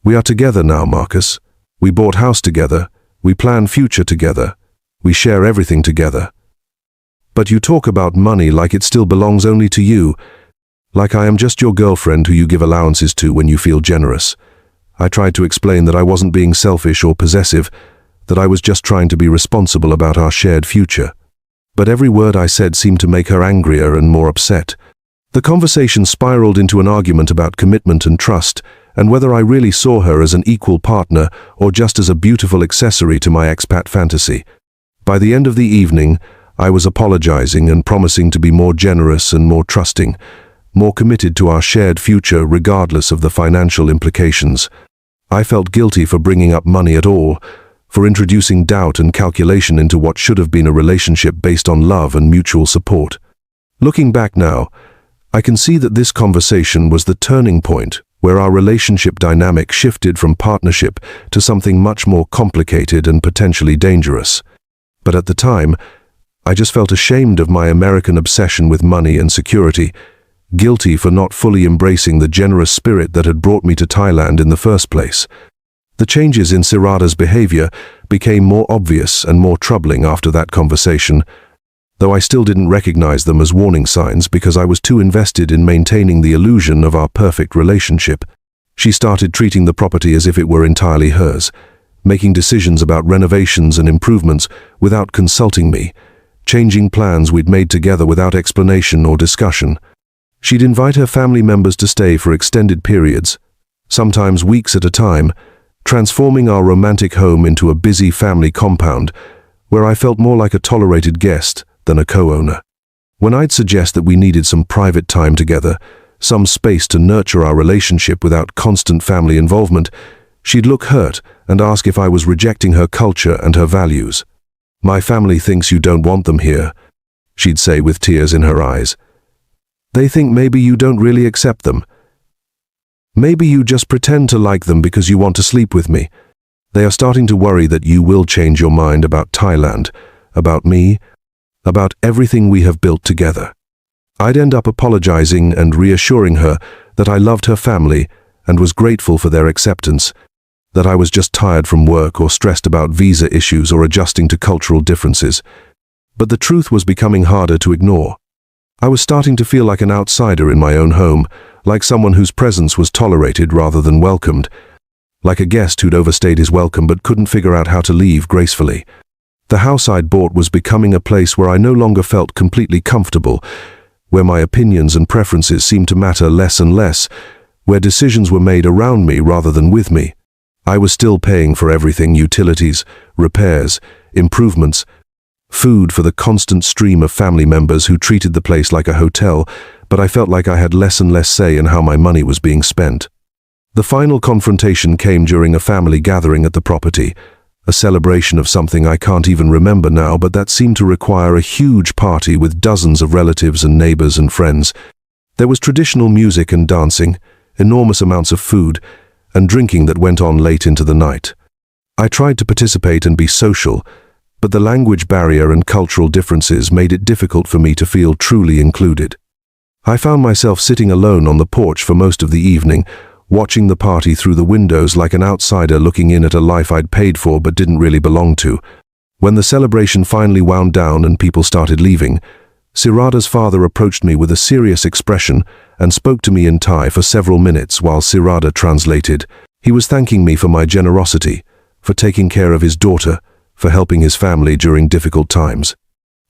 We are together now, Marcus. We bought house together. We plan future together. We share everything together. But you talk about money like it still belongs only to you, like I am just your girlfriend who you give allowances to when you feel generous." I tried to explain that I wasn't being selfish or possessive, that I was just trying to be responsible about our shared future. But every word I said seemed to make her angrier and more upset. The conversation spiraled into an argument about commitment and trust, and whether I really saw her as an equal partner or just as a beautiful accessory to my expat fantasy. By the end of the evening, I was apologizing and promising to be more generous and more trusting, more committed to our shared future regardless of the financial implications. I felt guilty for bringing up money at all, for introducing doubt and calculation into what should have been a relationship based on love and mutual support. Looking back now, I can see that this conversation was the turning point where our relationship dynamic shifted from partnership to something much more complicated and potentially dangerous. But at the time, I just felt ashamed of my American obsession with money and security, guilty for not fully embracing the generous spirit that had brought me to Thailand in the first place. The changes in Sirada's behavior became more obvious and more troubling after that conversation, though I still didn't recognize them as warning signs because I was too invested in maintaining the illusion of our perfect relationship. She started treating the property as if it were entirely hers, making decisions about renovations and improvements without consulting me, changing plans we'd made together without explanation or discussion. She'd invite her family members to stay for extended periods, sometimes weeks at a time, transforming our romantic home into a busy family compound where I felt more like a tolerated guest than a co-owner. When I'd suggest that we needed some private time together, some space to nurture our relationship without constant family involvement, she'd look hurt and ask if I was rejecting her culture and her values. "My family thinks you don't want them here," she'd say with tears in her eyes. "They think maybe you don't really accept them. Maybe you just pretend to like them because you want to sleep with me. They are starting to worry that you will change your mind about Thailand, about me, about everything we have built together." I'd end up apologizing and reassuring her that I loved her family and was grateful for their acceptance, that I was just tired from work or stressed about visa issues or adjusting to cultural differences. But the truth was becoming harder to ignore. I was starting to feel like an outsider in my own home, like someone whose presence was tolerated rather than welcomed, like a guest who'd overstayed his welcome but couldn't figure out how to leave gracefully. The house I'd bought was becoming a place where I no longer felt completely comfortable, where my opinions and preferences seemed to matter less and less, where decisions were made around me rather than with me. I was still paying for everything: utilities, repairs, improvements, food for the constant stream of family members who treated the place like a hotel, but I felt like I had less and less say in how my money was being spent. The final confrontation came during a family gathering at the property, a celebration of something I can't even remember now, but that seemed to require a huge party with dozens of relatives and neighbors and friends. There was traditional music and dancing, enormous amounts of food, and drinking that went on late into the night. I tried to participate and be social, but the language barrier and cultural differences made it difficult for me to feel truly included. I found myself sitting alone on the porch for most of the evening, watching the party through the windows like an outsider looking in at a life I'd paid for but didn't really belong to. When the celebration finally wound down and people started leaving, Sirada's father approached me with a serious expression and spoke to me in Thai for several minutes while Sirada translated. He was thanking me for my generosity, for taking care of his daughter, for helping his family during difficult times.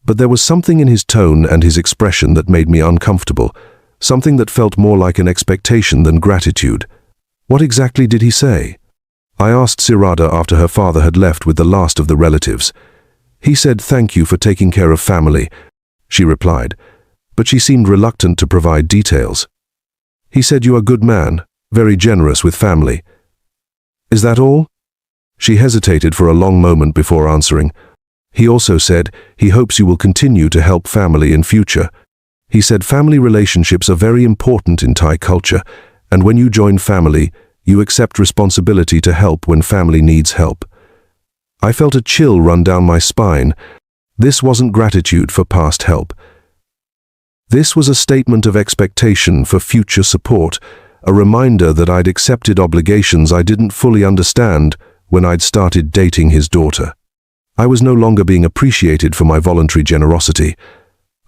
But there was something in his tone and his expression that made me uncomfortable, something that felt more like an expectation than gratitude. What exactly did he say? I asked Sirada after her father had left with the last of the relatives. He said, "Thank you for taking care of family," she replied, but she seemed reluctant to provide details. He said, "You are a good man, very generous with family." "Is that all?" She hesitated for a long moment before answering. He also said he hopes you will continue to help family in future. He said family relationships are very important in Thai culture, and when you join family, you accept responsibility to help when family needs help. I felt a chill run down my spine. This wasn't gratitude for past help. This was a statement of expectation for future support, a reminder that I'd accepted obligations I didn't fully understand when I'd started dating his daughter. I was no longer being appreciated for my voluntary generosity.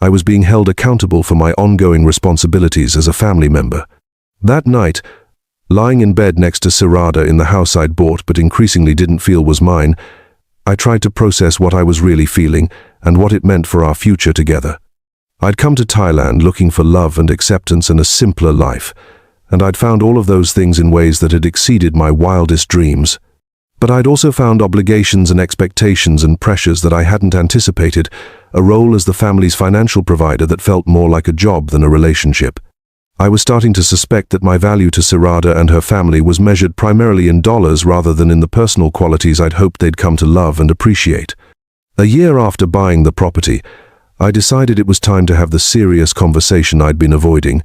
I was being held accountable for my ongoing responsibilities as a family member. That night, lying in bed next to Sirada in the house I'd bought but increasingly didn't feel was mine, I tried to process what I was really feeling and what it meant for our future together. I'd come to Thailand looking for love and acceptance and a simpler life, and I'd found all of those things in ways that had exceeded my wildest dreams. But I'd also found obligations and expectations and pressures that I hadn't anticipated, a role as the family's financial provider that felt more like a job than a relationship. I was starting to suspect that my value to Sirada and her family was measured primarily in dollars rather than in the personal qualities I'd hoped they'd come to love and appreciate. A year after buying the property, I decided it was time to have the serious conversation I'd been avoiding,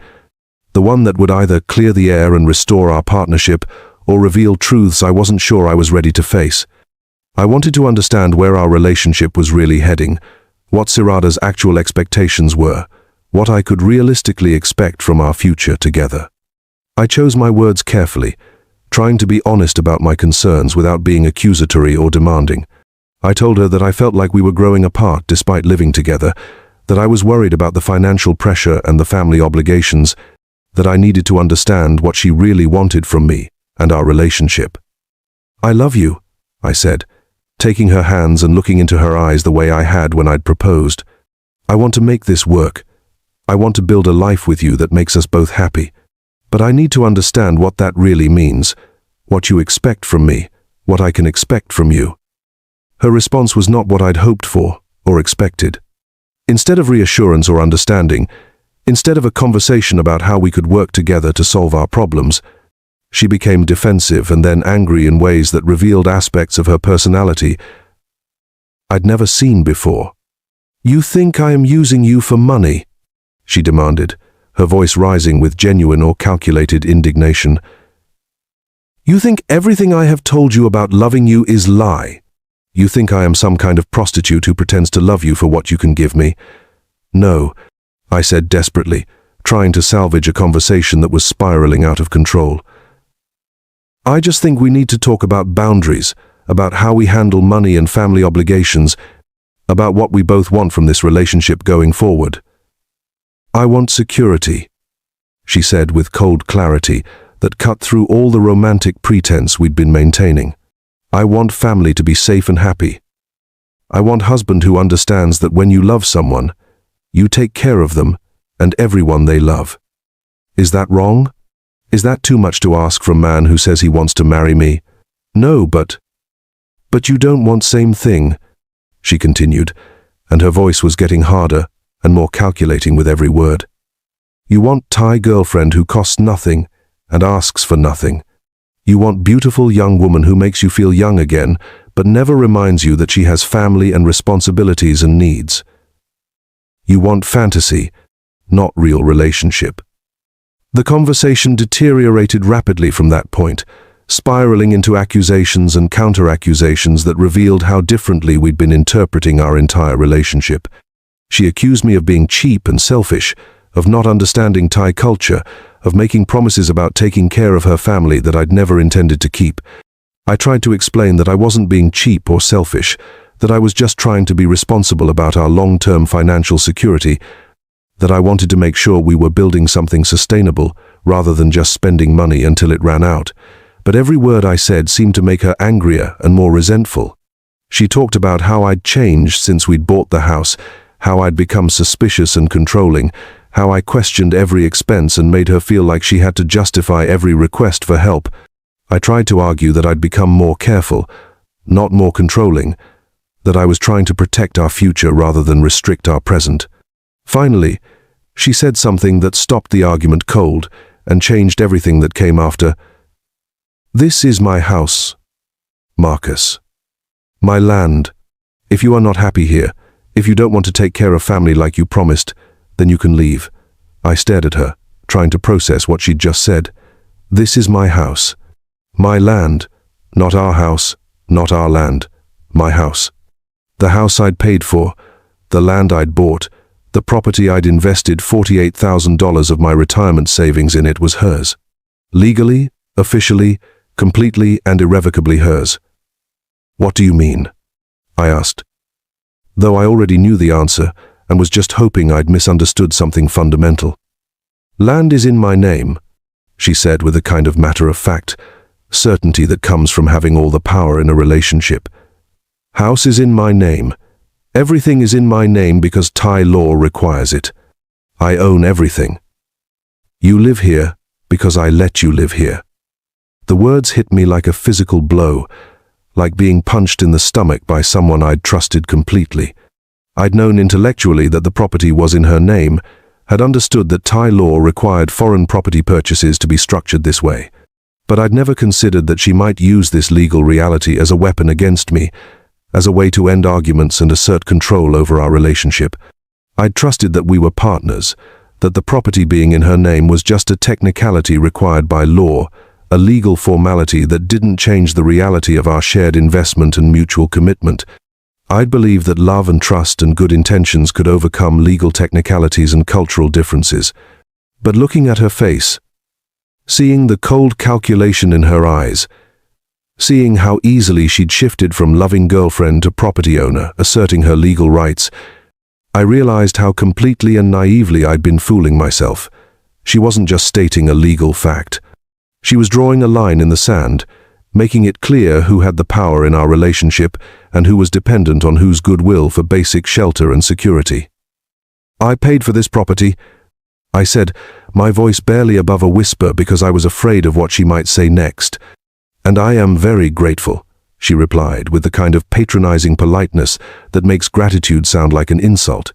the one that would either clear the air and restore our partnership or reveal truths I wasn't sure I was ready to face. I wanted to understand where our relationship was really heading, what Sirada's actual expectations were, what I could realistically expect from our future together. I chose my words carefully, trying to be honest about my concerns without being accusatory or demanding. I told her that I felt like we were growing apart despite living together, that I was worried about the financial pressure and the family obligations, that I needed to understand what she really wanted from me and our relationship. "I love you," I said, taking her hands and looking into her eyes the way I had when I'd proposed. "I want to make this work. I want to build a life with you that makes us both happy. But I need to understand what that really means, what you expect from me, what I can expect from you." Her response was not what I'd hoped for or expected. Instead of reassurance or understanding, instead of a conversation about how we could work together to solve our problems, she became defensive and then angry in ways that revealed aspects of her personality I'd never seen before. "You think I am using you for money?" she demanded, her voice rising with genuine or calculated indignation. "You think everything I have told you about loving you is lie? You think I am some kind of prostitute who pretends to love you for what you can give me?" "No," I said desperately, trying to salvage a conversation that was spiraling out of control. "I just think we need to talk about boundaries, about how we handle money and family obligations, about what we both want from this relationship going forward." "I want security," she said with cold clarity that cut through all the romantic pretense we'd been maintaining. "I want family to be safe and happy. I want a husband who understands that when you love someone, you take care of them and everyone they love. Is that wrong? Is that too much to ask from a man who says he wants to marry me?" No, but you don't want same thing, she continued, and her voice was getting harder and more calculating with every word. You want Thai girlfriend who costs nothing and asks for nothing. You want beautiful young woman who makes you feel young again, but never reminds you that she has family and responsibilities and needs. You want fantasy, not real relationship. The conversation deteriorated rapidly from that point, spiraling into accusations and counter-accusations that revealed how differently we'd been interpreting our entire relationship. She accused me of being cheap and selfish, of not understanding Thai culture, of making promises about taking care of her family that I'd never intended to keep. I tried to explain that I wasn't being cheap or selfish, that I was just trying to be responsible about our long-term financial security, that I wanted to make sure we were building something sustainable rather than just spending money until it ran out. But every word I said seemed to make her angrier and more resentful. She talked about how I'd changed since we'd bought the house, how I'd become suspicious and controlling, how I questioned every expense and made her feel like she had to justify every request for help. I tried to argue that I'd become more careful, not more controlling, that I was trying to protect our future rather than restrict our present. Finally, she said something that stopped the argument cold and changed everything that came after. This is my house, Marcus. My land. If you are not happy here, if you don't want to take care of family like you promised, then you can leave. I stared at her, trying to process what she'd just said. This is my house. My land. Not our house, not our land. My house. The house I'd paid for, the land I'd bought, the property I'd invested $48,000 of my retirement savings in, it was hers. Legally, officially, completely and irrevocably hers. What do you mean? I asked. Though I already knew the answer and was just hoping I'd misunderstood something fundamental. Land is in my name, she said with a kind of matter-of-fact certainty that comes from having all the power in a relationship. House is in my name. Everything is in my name because Thai law requires it. I own everything. You live here because I let you live here. The words hit me like a physical blow, like being punched in the stomach by someone I'd trusted completely. I'd known intellectually that the property was in her name, had understood that Thai law required foreign property purchases to be structured this way. But I'd never considered that she might use this legal reality as a weapon against me, as a way to end arguments and assert control over our relationship. I'd trusted that we were partners, that the property being in her name was just a technicality required by law, a legal formality that didn't change the reality of our shared investment and mutual commitment. I'd believed that love and trust and good intentions could overcome legal technicalities and cultural differences. But looking at her face, seeing the cold calculation in her eyes, seeing how easily she'd shifted from loving girlfriend to property owner, asserting her legal rights, I realized how completely and naively I'd been fooling myself. She wasn't just stating a legal fact. She was drawing a line in the sand, making it clear who had the power in our relationship and who was dependent on whose goodwill for basic shelter and security. I paid for this property, I said, my voice barely above a whisper because I was afraid of what she might say next. And I am very grateful, she replied with the kind of patronizing politeness that makes gratitude sound like an insult.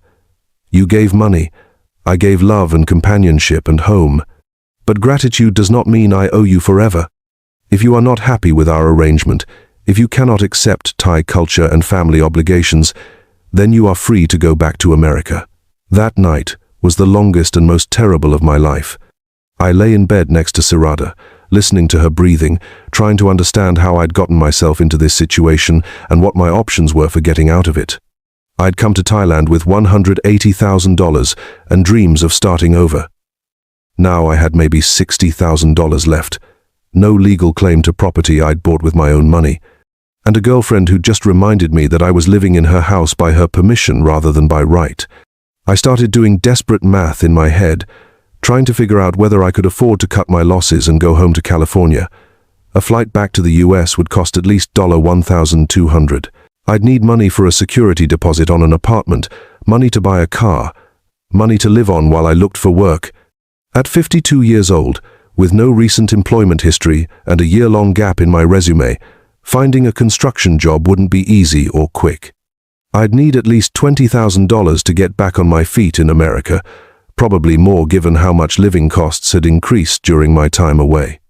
You gave money, I gave love and companionship and home. But gratitude does not mean I owe you forever. If you are not happy with our arrangement, if you cannot accept Thai culture and family obligations, then you are free to go back to America. That night was the longest and most terrible of my life. I lay in bed next to Sirada, listening to her breathing, trying to understand how I'd gotten myself into this situation and what my options were for getting out of it. I'd come to Thailand with $180,000 and dreams of starting over. Now I had maybe $60,000 left, no legal claim to property I'd bought with my own money, and a girlfriend who just reminded me that I was living in her house by her permission rather than by right. I started doing desperate math in my head, trying to figure out whether I could afford to cut my losses and go home to California. A flight back to the US would cost at least $1,200. I'd need money for a security deposit on an apartment, money to buy a car, money to live on while I looked for work. At 52 years old, with no recent employment history and a year-long gap in my resume, Finding a construction job wouldn't be easy or quick. I'd need at least $20,000 to get back on my feet in America, probably more given how much living costs had increased during my time away.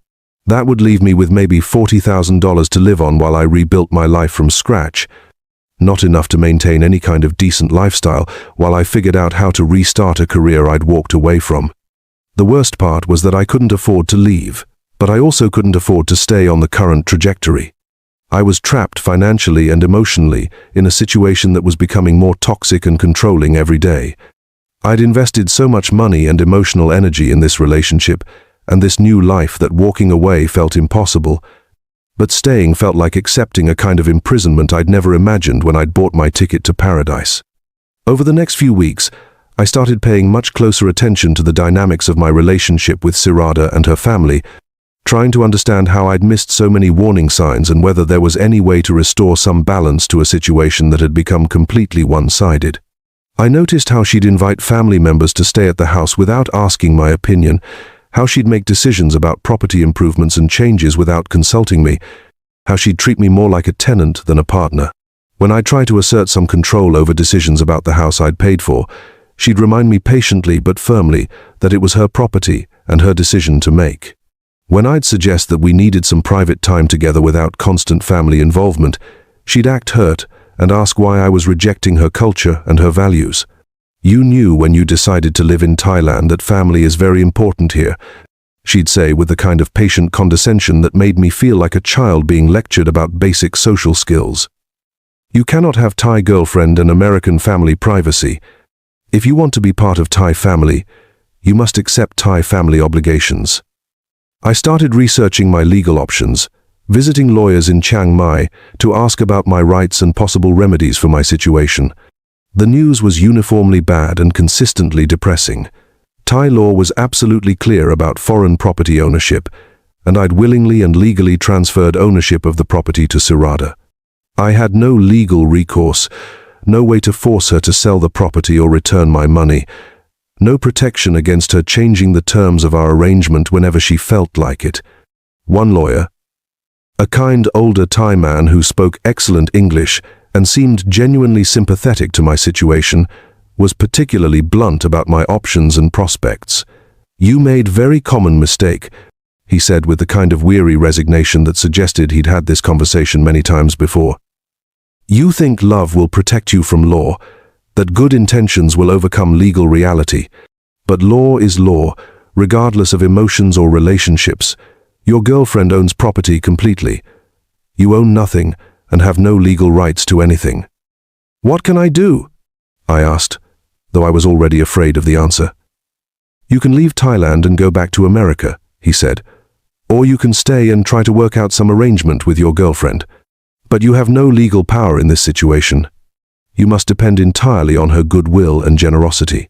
That would leave me with maybe $40,000 to live on while I rebuilt my life from scratch. Not enough to maintain any kind of decent lifestyle while I figured out how to restart a career I'd walked away from. The worst part was that I couldn't afford to leave, but I also couldn't afford to stay on the current trajectory. I was trapped financially and emotionally in a situation that was becoming more toxic and controlling every day. I'd invested so much money and emotional energy in this relationship and this new life that walking away felt impossible, but staying felt like accepting a kind of imprisonment I'd never imagined when I'd bought my ticket to paradise. Over the next few weeks, I started paying much closer attention to the dynamics of my relationship with Sirada and her family, trying to understand how I'd missed so many warning signs and whether there was any way to restore some balance to a situation that had become completely one-sided. I noticed how she'd invite family members to stay at the house without asking my opinion, how she'd make decisions about property improvements and changes without consulting me, how she'd treat me more like a tenant than a partner. When I tried to assert some control over decisions about the house I'd paid for, she'd remind me patiently but firmly that it was her property and her decision to make. When I'd suggest that we needed some private time together without constant family involvement, she'd act hurt and ask why I was rejecting her culture and her values. "You knew when you decided to live in Thailand that family is very important here," she'd say with the kind of patient condescension that made me feel like a child being lectured about basic social skills. "You cannot have Thai girlfriend and American family privacy. If you want to be part of Thai family, you must accept Thai family obligations." I started researching my legal options, visiting lawyers in Chiang Mai to ask about my rights and possible remedies for my situation. The news was uniformly bad and consistently depressing. Thai law was absolutely clear about foreign property ownership, and I'd willingly and legally transferred ownership of the property to Sirada. I had no legal recourse, no way to force her to sell the property or return my money, no protection against her changing the terms of our arrangement whenever she felt like it. One lawyer, a kind older Thai man who spoke excellent English and seemed genuinely sympathetic to my situation, was particularly blunt about my options and prospects. "You made very common mistake," he said with the kind of weary resignation that suggested he'd had this conversation many times before. "You think love will protect you from law, that good intentions will overcome legal reality. But law is law, regardless of emotions or relationships. Your girlfriend owns property completely. You own nothing and have no legal rights to anything." "What can I do?" I asked, though I was already afraid of the answer. "You can leave Thailand and go back to America," he said, "or you can stay and try to work out some arrangement with your girlfriend. But you have no legal power in this situation. You must depend entirely on her goodwill and generosity."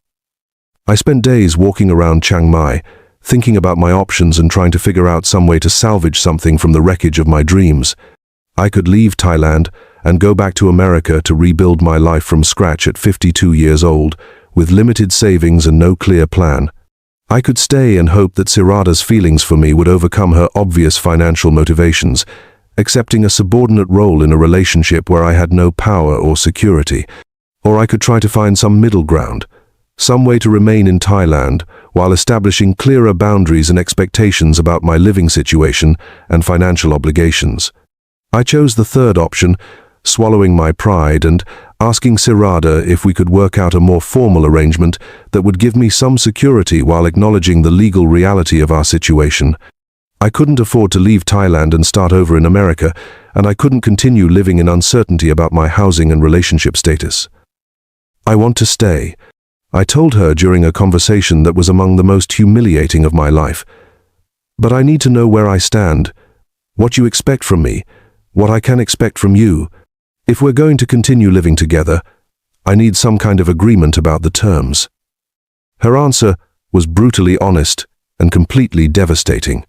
I spent days walking around Chiang Mai, thinking about my options and trying to figure out some way to salvage something from the wreckage of my dreams. I could leave Thailand and go back to America to rebuild my life from scratch at 52 years old, with limited savings and no clear plan. I could stay and hope that Sirada's feelings for me would overcome her obvious financial motivations, accepting a subordinate role in a relationship where I had no power or security. Or I could try to find some middle ground, some way to remain in Thailand while establishing clearer boundaries and expectations about my living situation and financial obligations. I chose the third option, swallowing my pride and asking Sirada if we could work out a more formal arrangement that would give me some security while acknowledging the legal reality of our situation. I couldn't afford to leave Thailand and start over in America, and I couldn't continue living in uncertainty about my housing and relationship status. "I want to stay," I told her during a conversation that was among the most humiliating of my life. "But I need to know where I stand, what you expect from me, what I can expect from you. If we're going to continue living together, I need some kind of agreement about the terms." Her answer was brutally honest and completely devastating.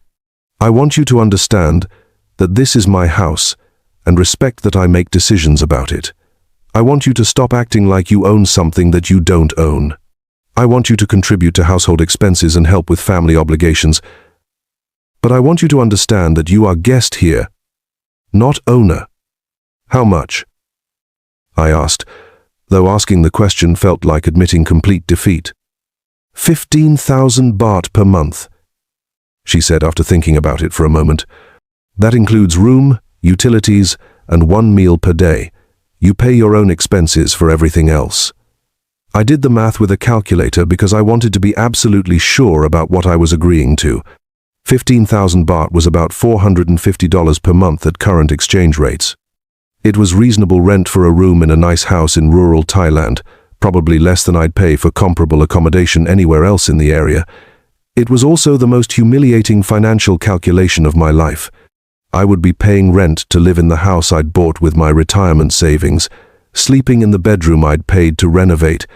"I want you to understand that this is my house and respect that I make decisions about it. I want you to stop acting like you own something that you don't own. I want you to contribute to household expenses and help with family obligations. But I want you to understand that you are guest here. not owner. How much? I asked, though asking the question felt like admitting complete defeat. 15,000 baht per month, she said after thinking about it for a moment. That includes room, utilities, and 1 meal per day. You pay your own expenses for everything else. I did the math with a calculator because I wanted to be absolutely sure about what I was agreeing to. 15,000 baht was about $450 per month at current exchange rates. It was reasonable rent for a room in a nice house in rural Thailand, probably less than I'd pay for comparable accommodation anywhere else in the area. It was also the most humiliating financial calculation of my life. I would be paying rent to live in the house I'd bought with my retirement savings, sleeping in the bedroom I'd paid to renovate,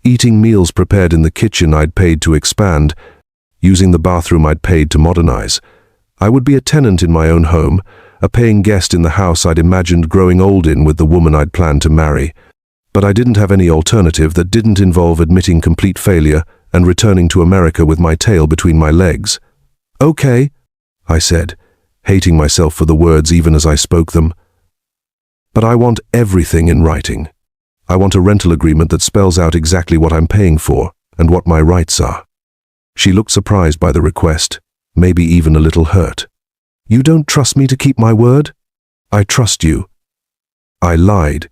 eating meals prepared in the kitchen I'd paid to expand, using the bathroom I'd paid to modernize. I would be a tenant in my own home, a paying guest in the house I'd imagined growing old in with the woman I'd planned to marry. But I didn't have any alternative that didn't involve admitting complete failure and returning to America with my tail between my legs. Okay, I said, hating myself for the words even as I spoke them. But I want everything in writing. I want a rental agreement that spells out exactly what I'm paying for and what my rights are. She looked surprised by the request, maybe even a little hurt. You don't trust me to keep my word? I trust you. I lied,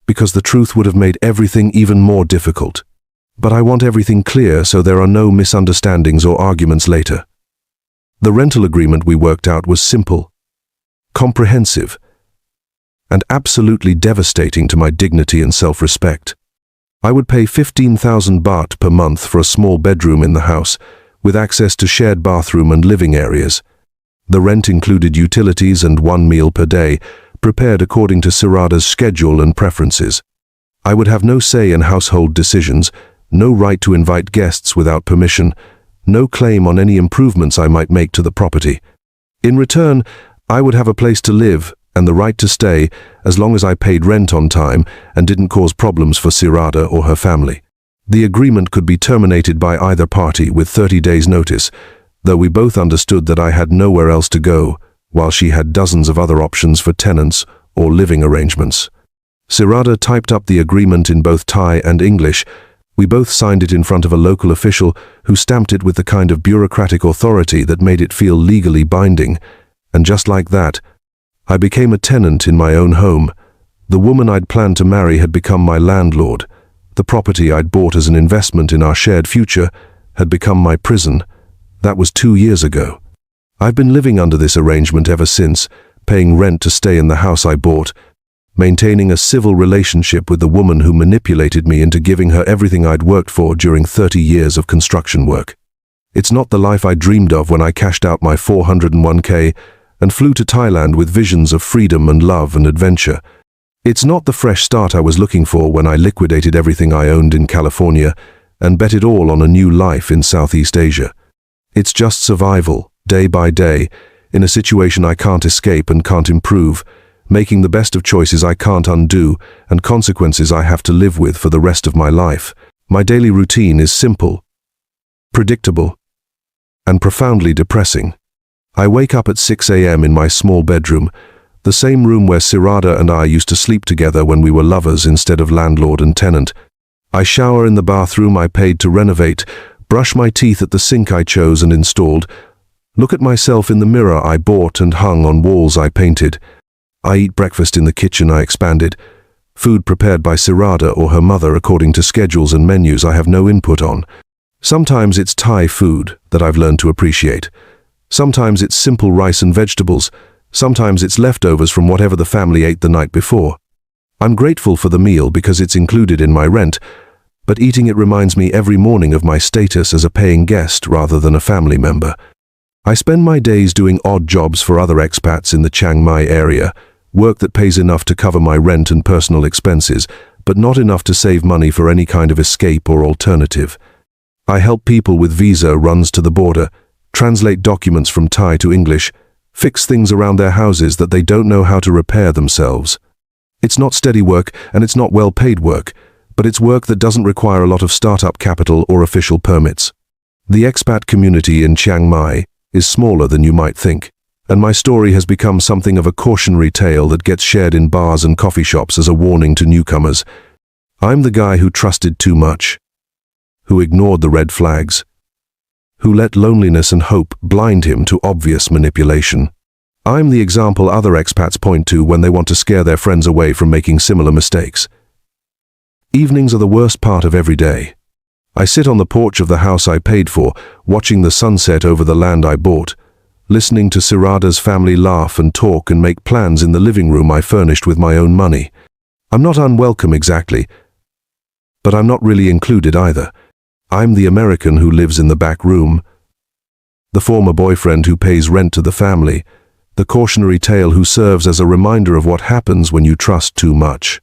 because the truth would have made everything even more difficult. But I want everything clear so there are no misunderstandings or arguments later. The rental agreement we worked out was simple, comprehensive, and absolutely devastating to my dignity and self-respect. I would pay 15,000 baht per month for a small bedroom in the house, with access to shared bathroom and living areas. The rent included utilities and 1 meal per day, prepared according to Sirada's schedule and preferences. I would have no say in household decisions, no right to invite guests without permission, no claim on any improvements I might make to the property. In return, I would have a place to live and the right to stay as long as I paid rent on time and didn't cause problems for Sirada or her family. The agreement could be terminated by either party with 30 days' notice, though we both understood that I had nowhere else to go, while she had dozens of other options for tenants or living arrangements. Sirada typed up the agreement in both Thai and English. We both signed it in front of a local official who stamped it with the kind of bureaucratic authority that made it feel legally binding. And just like that, I became a tenant in my own home. The woman I'd planned to marry had become my landlord. The property I'd bought as an investment in our shared future had become my prison. That was 2 years ago. I've been living under this arrangement ever since, paying rent to stay in the house I bought, maintaining a civil relationship with the woman who manipulated me into giving her everything I'd worked for during 30 years of construction work. It's not the life I dreamed of when I cashed out my 401k and flew to Thailand with visions of freedom and love and adventure. It's not the fresh start I was looking for when I liquidated everything I owned in California and bet it all on a new life in Southeast Asia. It's just survival, day by day, in a situation I can't escape and can't improve, making the best of choices I can't undo and consequences I have to live with for the rest of my life. My daily routine is simple, predictable, and profoundly depressing. I wake up at 6 a.m. in my small bedroom, the same room where Sirada and I used to sleep together when we were lovers instead of landlord and tenant. I shower in the bathroom I paid to renovate, brush my teeth at the sink I chose and installed, look at myself in the mirror I bought and hung on walls I painted. I eat breakfast in the kitchen I expanded, food prepared by Sirada or her mother according to schedules and menus I have no input on. Sometimes it's Thai food that I've learned to appreciate. Sometimes it's simple rice and vegetables. Sometimes it's leftovers from whatever the family ate the night before. I'm grateful for the meal because it's included in my rent, but eating it reminds me every morning of my status as a paying guest rather than a family member. I spend my days doing odd jobs for other expats in the Chiang Mai area, work that pays enough to cover my rent and personal expenses, but not enough to save money for any kind of escape or alternative. I help people with visa runs to the border, translate documents from Thai to English, fix things around their houses that they don't know how to repair themselves. It's not steady work and it's not well-paid work, but it's work that doesn't require a lot of startup capital or official permits. The expat community in Chiang Mai is smaller than you might think. And my story has become something of a cautionary tale that gets shared in bars and coffee shops as a warning to newcomers. I'm the guy who trusted too much, who ignored the red flags, who let loneliness and hope blind him to obvious manipulation. I'm the example other expats point to when they want to scare their friends away from making similar mistakes. Evenings are the worst part of every day. I sit on the porch of the house I paid for, watching the sunset over the land I bought, listening to Sirada's family laugh and talk and make plans in the living room I furnished with my own money. I'm not unwelcome exactly, but I'm not really included either. I'm the American who lives in the back room, the former boyfriend who pays rent to the family, the cautionary tale who serves as a reminder of what happens when you trust too much.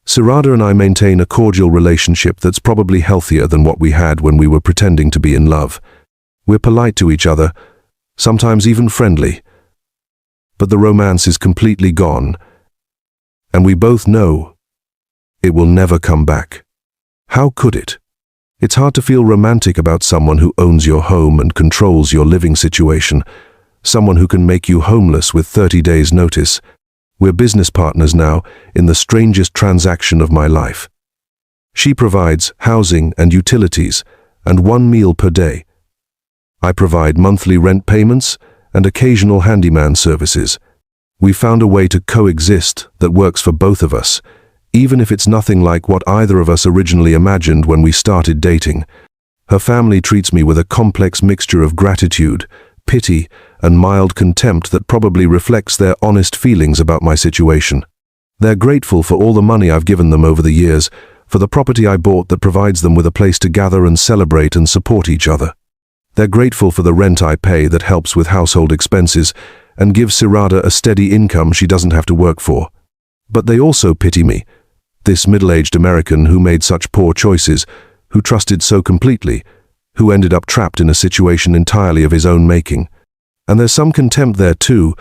Sirada and I maintain a cordial relationship that's probably healthier than what we had when we were pretending to be in love. We're polite to each other, sometimes even friendly, but the romance is completely gone, and we both know it will never come back. How could it? It's hard to feel romantic about someone who owns your home and controls your living situation, someone who can make you homeless with 30 days' notice. We're business partners now in the strangest transaction of my life. She provides housing and utilities and 1 meal per day. I provide monthly rent payments and occasional handyman services. We found a way to coexist that works for both of us, even if it's nothing like what either of us originally imagined when we started dating. Her family treats me with a complex mixture of gratitude, pity, and mild contempt that probably reflects their honest feelings about my situation. They're grateful for all the money I've given them over the years, for the property I bought that provides them with a place to gather and celebrate and support each other. They're grateful for the rent I pay that helps with household expenses and gives Sirada a steady income she doesn't have to work for. But they also pity me, this middle-aged American who made such poor choices, who trusted so completely, who ended up trapped in a situation entirely of his own making. And there's some contempt there too,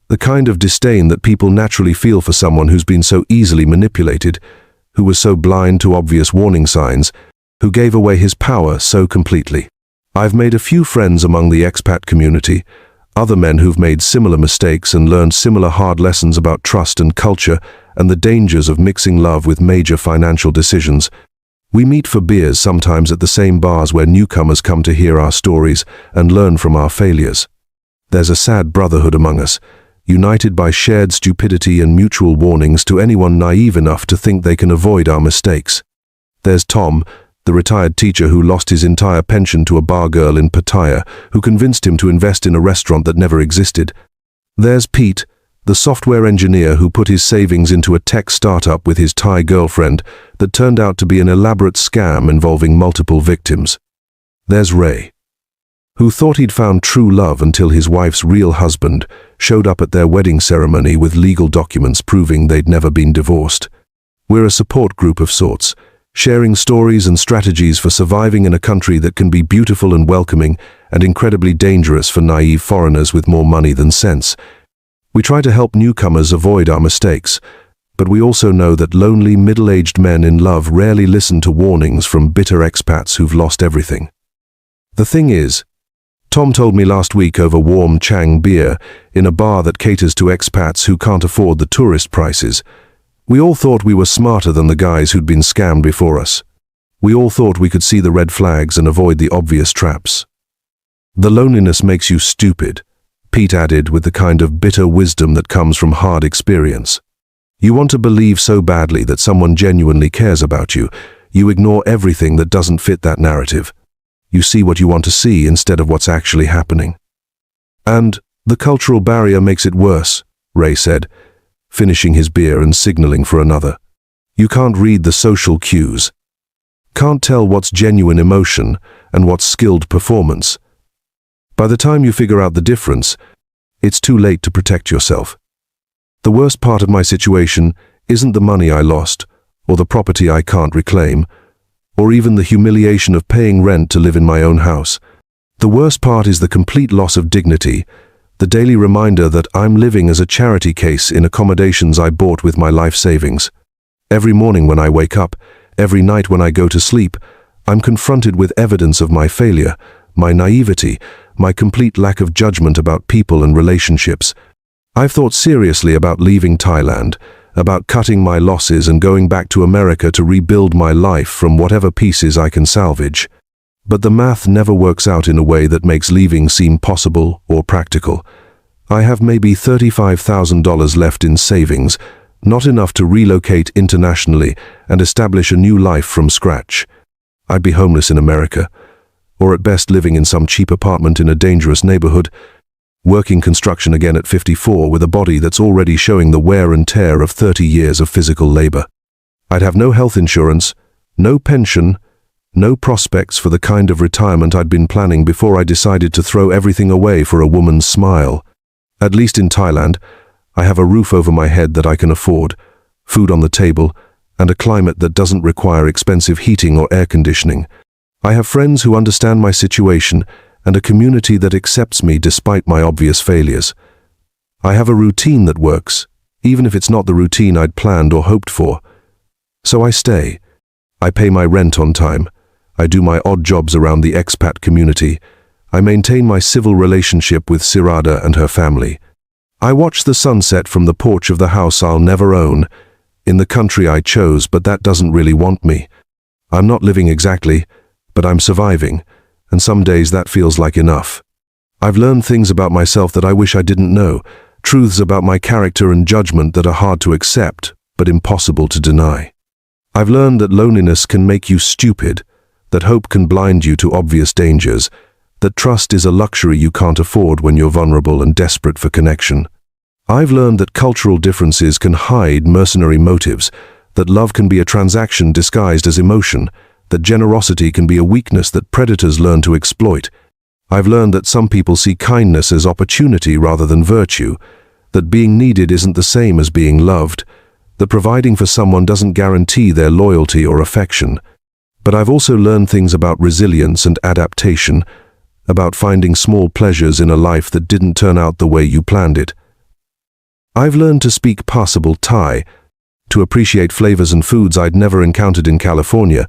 the kind of disdain that people naturally feel for someone who's been so easily manipulated, who was so blind to obvious warning signs, who gave away his power so completely. I've made a few friends among the expat community, other men who've made similar mistakes and learned similar hard lessons about trust and culture and the dangers of mixing love with major financial decisions. We meet for beers sometimes at the same bars where newcomers come to hear our stories and learn from our failures. There's a sad brotherhood among us, united by shared stupidity and mutual warnings to anyone naive enough to think they can avoid our mistakes. There's Tom, the retired teacher who lost his entire pension to a bar girl in Pattaya, who convinced him to invest in a restaurant that never existed. There's Pete, the software engineer who put his savings into a tech startup with his Thai girlfriend that turned out to be an elaborate scam involving multiple victims. There's Ray, who thought he'd found true love until his wife's real husband showed up at their wedding ceremony with legal documents proving they'd never been divorced. We're a support group of sorts, sharing stories and strategies for surviving in a country that can be beautiful and welcoming and incredibly dangerous for naive foreigners with more money than sense. We try to help newcomers avoid our mistakes, but we also know that lonely, middle-aged men in love rarely listen to warnings from bitter expats who've lost everything. The thing is, Tom told me last week over warm Chang beer in a bar that caters to expats who can't afford the tourist prices. We all thought we were smarter than the guys who'd been scammed before us. We all thought we could see the red flags and avoid the obvious traps. The loneliness makes you stupid, Pete added with the kind of bitter wisdom that comes from hard experience. You want to believe so badly that someone genuinely cares about you, you ignore everything that doesn't fit that narrative. You see what you want to see instead of what's actually happening. And the cultural barrier makes it worse, Ray said, finishing his beer and signaling for another. You can't read the social cues. Can't tell what's genuine emotion and what's skilled performance. By the time you figure out the difference, it's too late to protect yourself. The worst part of my situation isn't the money I lost, or the property I can't reclaim, or even the humiliation of paying rent to live in my own house. The worst part is the complete loss of dignity, the daily reminder that I'm living as a charity case in accommodations I bought with my life savings. Every morning when I wake up, every night when I go to sleep, I'm confronted with evidence of my failure, my naivety, my complete lack of judgment about people and relationships. I've thought seriously about leaving Thailand, about cutting my losses and going back to America to rebuild my life from whatever pieces I can salvage. But the math never works out in a way that makes leaving seem possible or practical. I have maybe $35,000 left in savings, not enough to relocate internationally and establish a new life from scratch. I'd be homeless in America, or at best living in some cheap apartment in a dangerous neighborhood, working construction again at 54 with a body that's already showing the wear and tear of 30 years of physical labor. I'd have no health insurance, no pension, no prospects for the kind of retirement I'd been planning before I decided to throw everything away for a woman's smile. At least in Thailand, I have a roof over my head that I can afford, food on the table, and a climate that doesn't require expensive heating or air conditioning. I have friends who understand my situation and a community that accepts me despite my obvious failures. I have a routine that works, even if it's not the routine I'd planned or hoped for. So I stay. I pay my rent on time. I do my odd jobs around the expat community. I maintain my civil relationship with Sirada and her family. I watch the sunset from the porch of the house I'll never own, in the country I chose, but that doesn't really want me. I'm not living exactly, but I'm surviving, and some days that feels like enough. I've learned things about myself that I wish I didn't know, truths about my character and judgment that are hard to accept, but impossible to deny. I've learned that loneliness can make you stupid, that hope can blind you to obvious dangers, that trust is a luxury you can't afford when you're vulnerable and desperate for connection. I've learned that cultural differences can hide mercenary motives, that love can be a transaction disguised as emotion, that generosity can be a weakness that predators learn to exploit. I've learned that some people see kindness as opportunity rather than virtue, that being needed isn't the same as being loved, that providing for someone doesn't guarantee their loyalty or affection. But I've also learned things about resilience and adaptation, about finding small pleasures in a life that didn't turn out the way you planned it. I've learned to speak passable Thai, to appreciate flavors and foods I'd never encountered in California,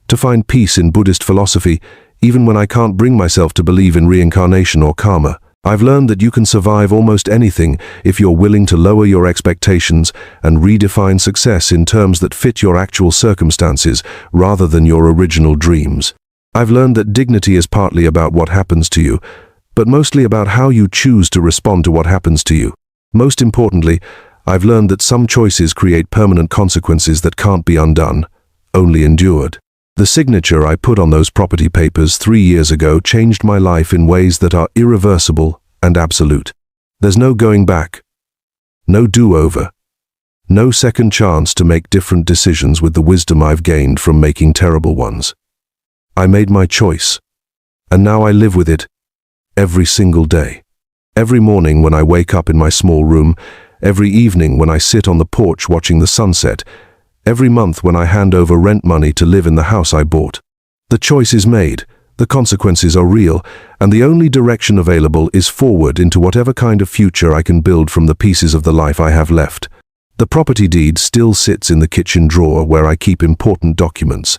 to find peace in Buddhist philosophy, even when I can't bring myself to believe in reincarnation or karma. I've learned that you can survive almost anything if you're willing to lower your expectations and redefine success in terms that fit your actual circumstances rather than your original dreams. I've learned that dignity is partly about what happens to you, but mostly about how you choose to respond to what happens to you. Most importantly, I've learned that some choices create permanent consequences that can't be undone, only endured. The signature I put on those property papers 3 years ago changed my life in ways that are irreversible and absolute. There's no going back, no do-over, no second chance to make different decisions with the wisdom I've gained from making terrible ones. I made my choice, and now I live with it every single day. Every morning when I wake up in my small room, every evening when I sit on the porch watching the sunset, every month when I hand over rent money to live in the house I bought. The choice is made, the consequences are real, and the only direction available is forward into whatever kind of future I can build from the pieces of the life I have left. The property deed still sits in the kitchen drawer where I keep important documents,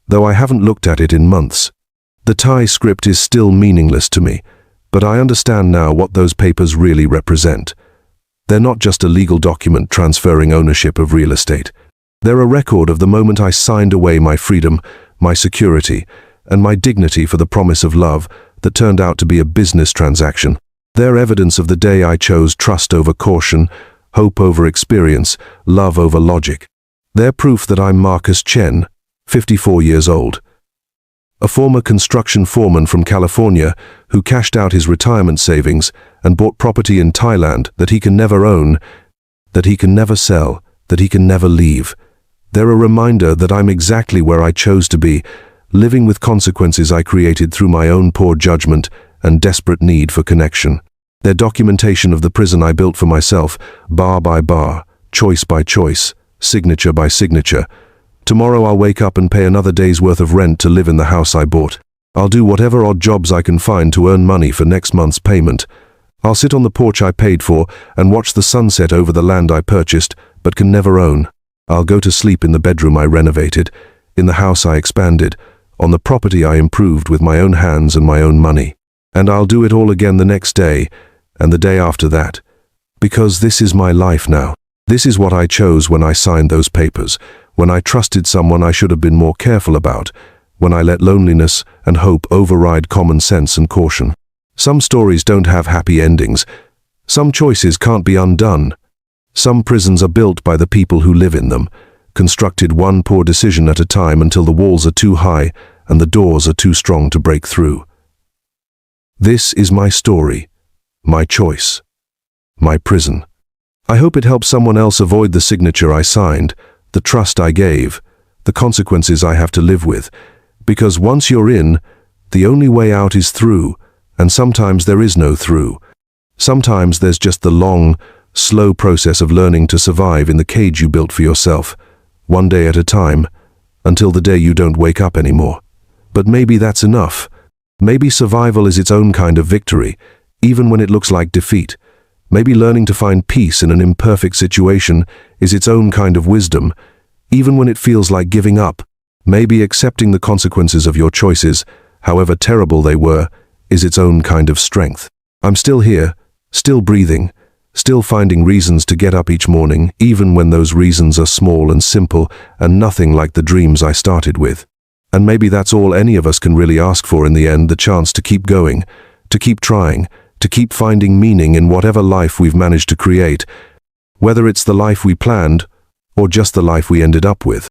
though I haven't looked at it in months. The Thai script is still meaningless to me, but I understand now what those papers really represent. They're not just a legal document transferring ownership of real estate. They're a record of the moment I signed away my freedom, my security, and my dignity for the promise of love that turned out to be a business transaction. They're evidence of the day I chose trust over caution, hope over experience, love over logic. They're proof that I'm Marcus Chen, 54 years old, a former construction foreman from California who cashed out his retirement savings and bought property in Thailand that he can never own, that he can never sell, that he can never leave. They're a reminder that I'm exactly where I chose to be, living with consequences I created through my own poor judgment and desperate need for connection. They're documentation of the prison I built for myself, bar by bar, choice by choice, signature by signature. Tomorrow I'll wake up and pay another day's worth of rent to live in the house I bought. I'll do whatever odd jobs I can find to earn money for next month's payment. I'll sit on the porch I paid for and watch the sunset over the land I purchased but can never own. I'll go to sleep in the bedroom I renovated, in the house I expanded, on the property I improved with my own hands and my own money. And I'll do it all again the next day, and the day after that. Because this is my life now. This is what I chose when I signed those papers, when I trusted someone I should have been more careful about, when I let loneliness and hope override common sense and caution. Some stories don't have happy endings. Some choices can't be undone. Some prisons are built by the people who live in them, constructed one poor decision at a time until the walls are too high and the doors are too strong to break through. This is my story, my choice, my prison. I hope it helps someone else avoid the signature I signed, the trust I gave, the consequences I have to live with. Because once you're in, the only way out is through, and sometimes there is no through. Sometimes there's just the long, slow process of learning to survive in the cage you built for yourself, one day at a time, until the day you don't wake up anymore. But maybe that's enough. Maybe survival is its own kind of victory, even when it looks like defeat. Maybe learning to find peace in an imperfect situation is its own kind of wisdom, even when it feels like giving up. Maybe accepting the consequences of your choices, however terrible they were, is its own kind of strength. I'm still here, still breathing, still finding reasons to get up each morning, even when those reasons are small and simple and nothing like the dreams I started with. And maybe that's all any of us can really ask for in the end, the chance to keep going, to keep trying, to keep finding meaning in whatever life we've managed to create, whether it's the life we planned or just the life we ended up with.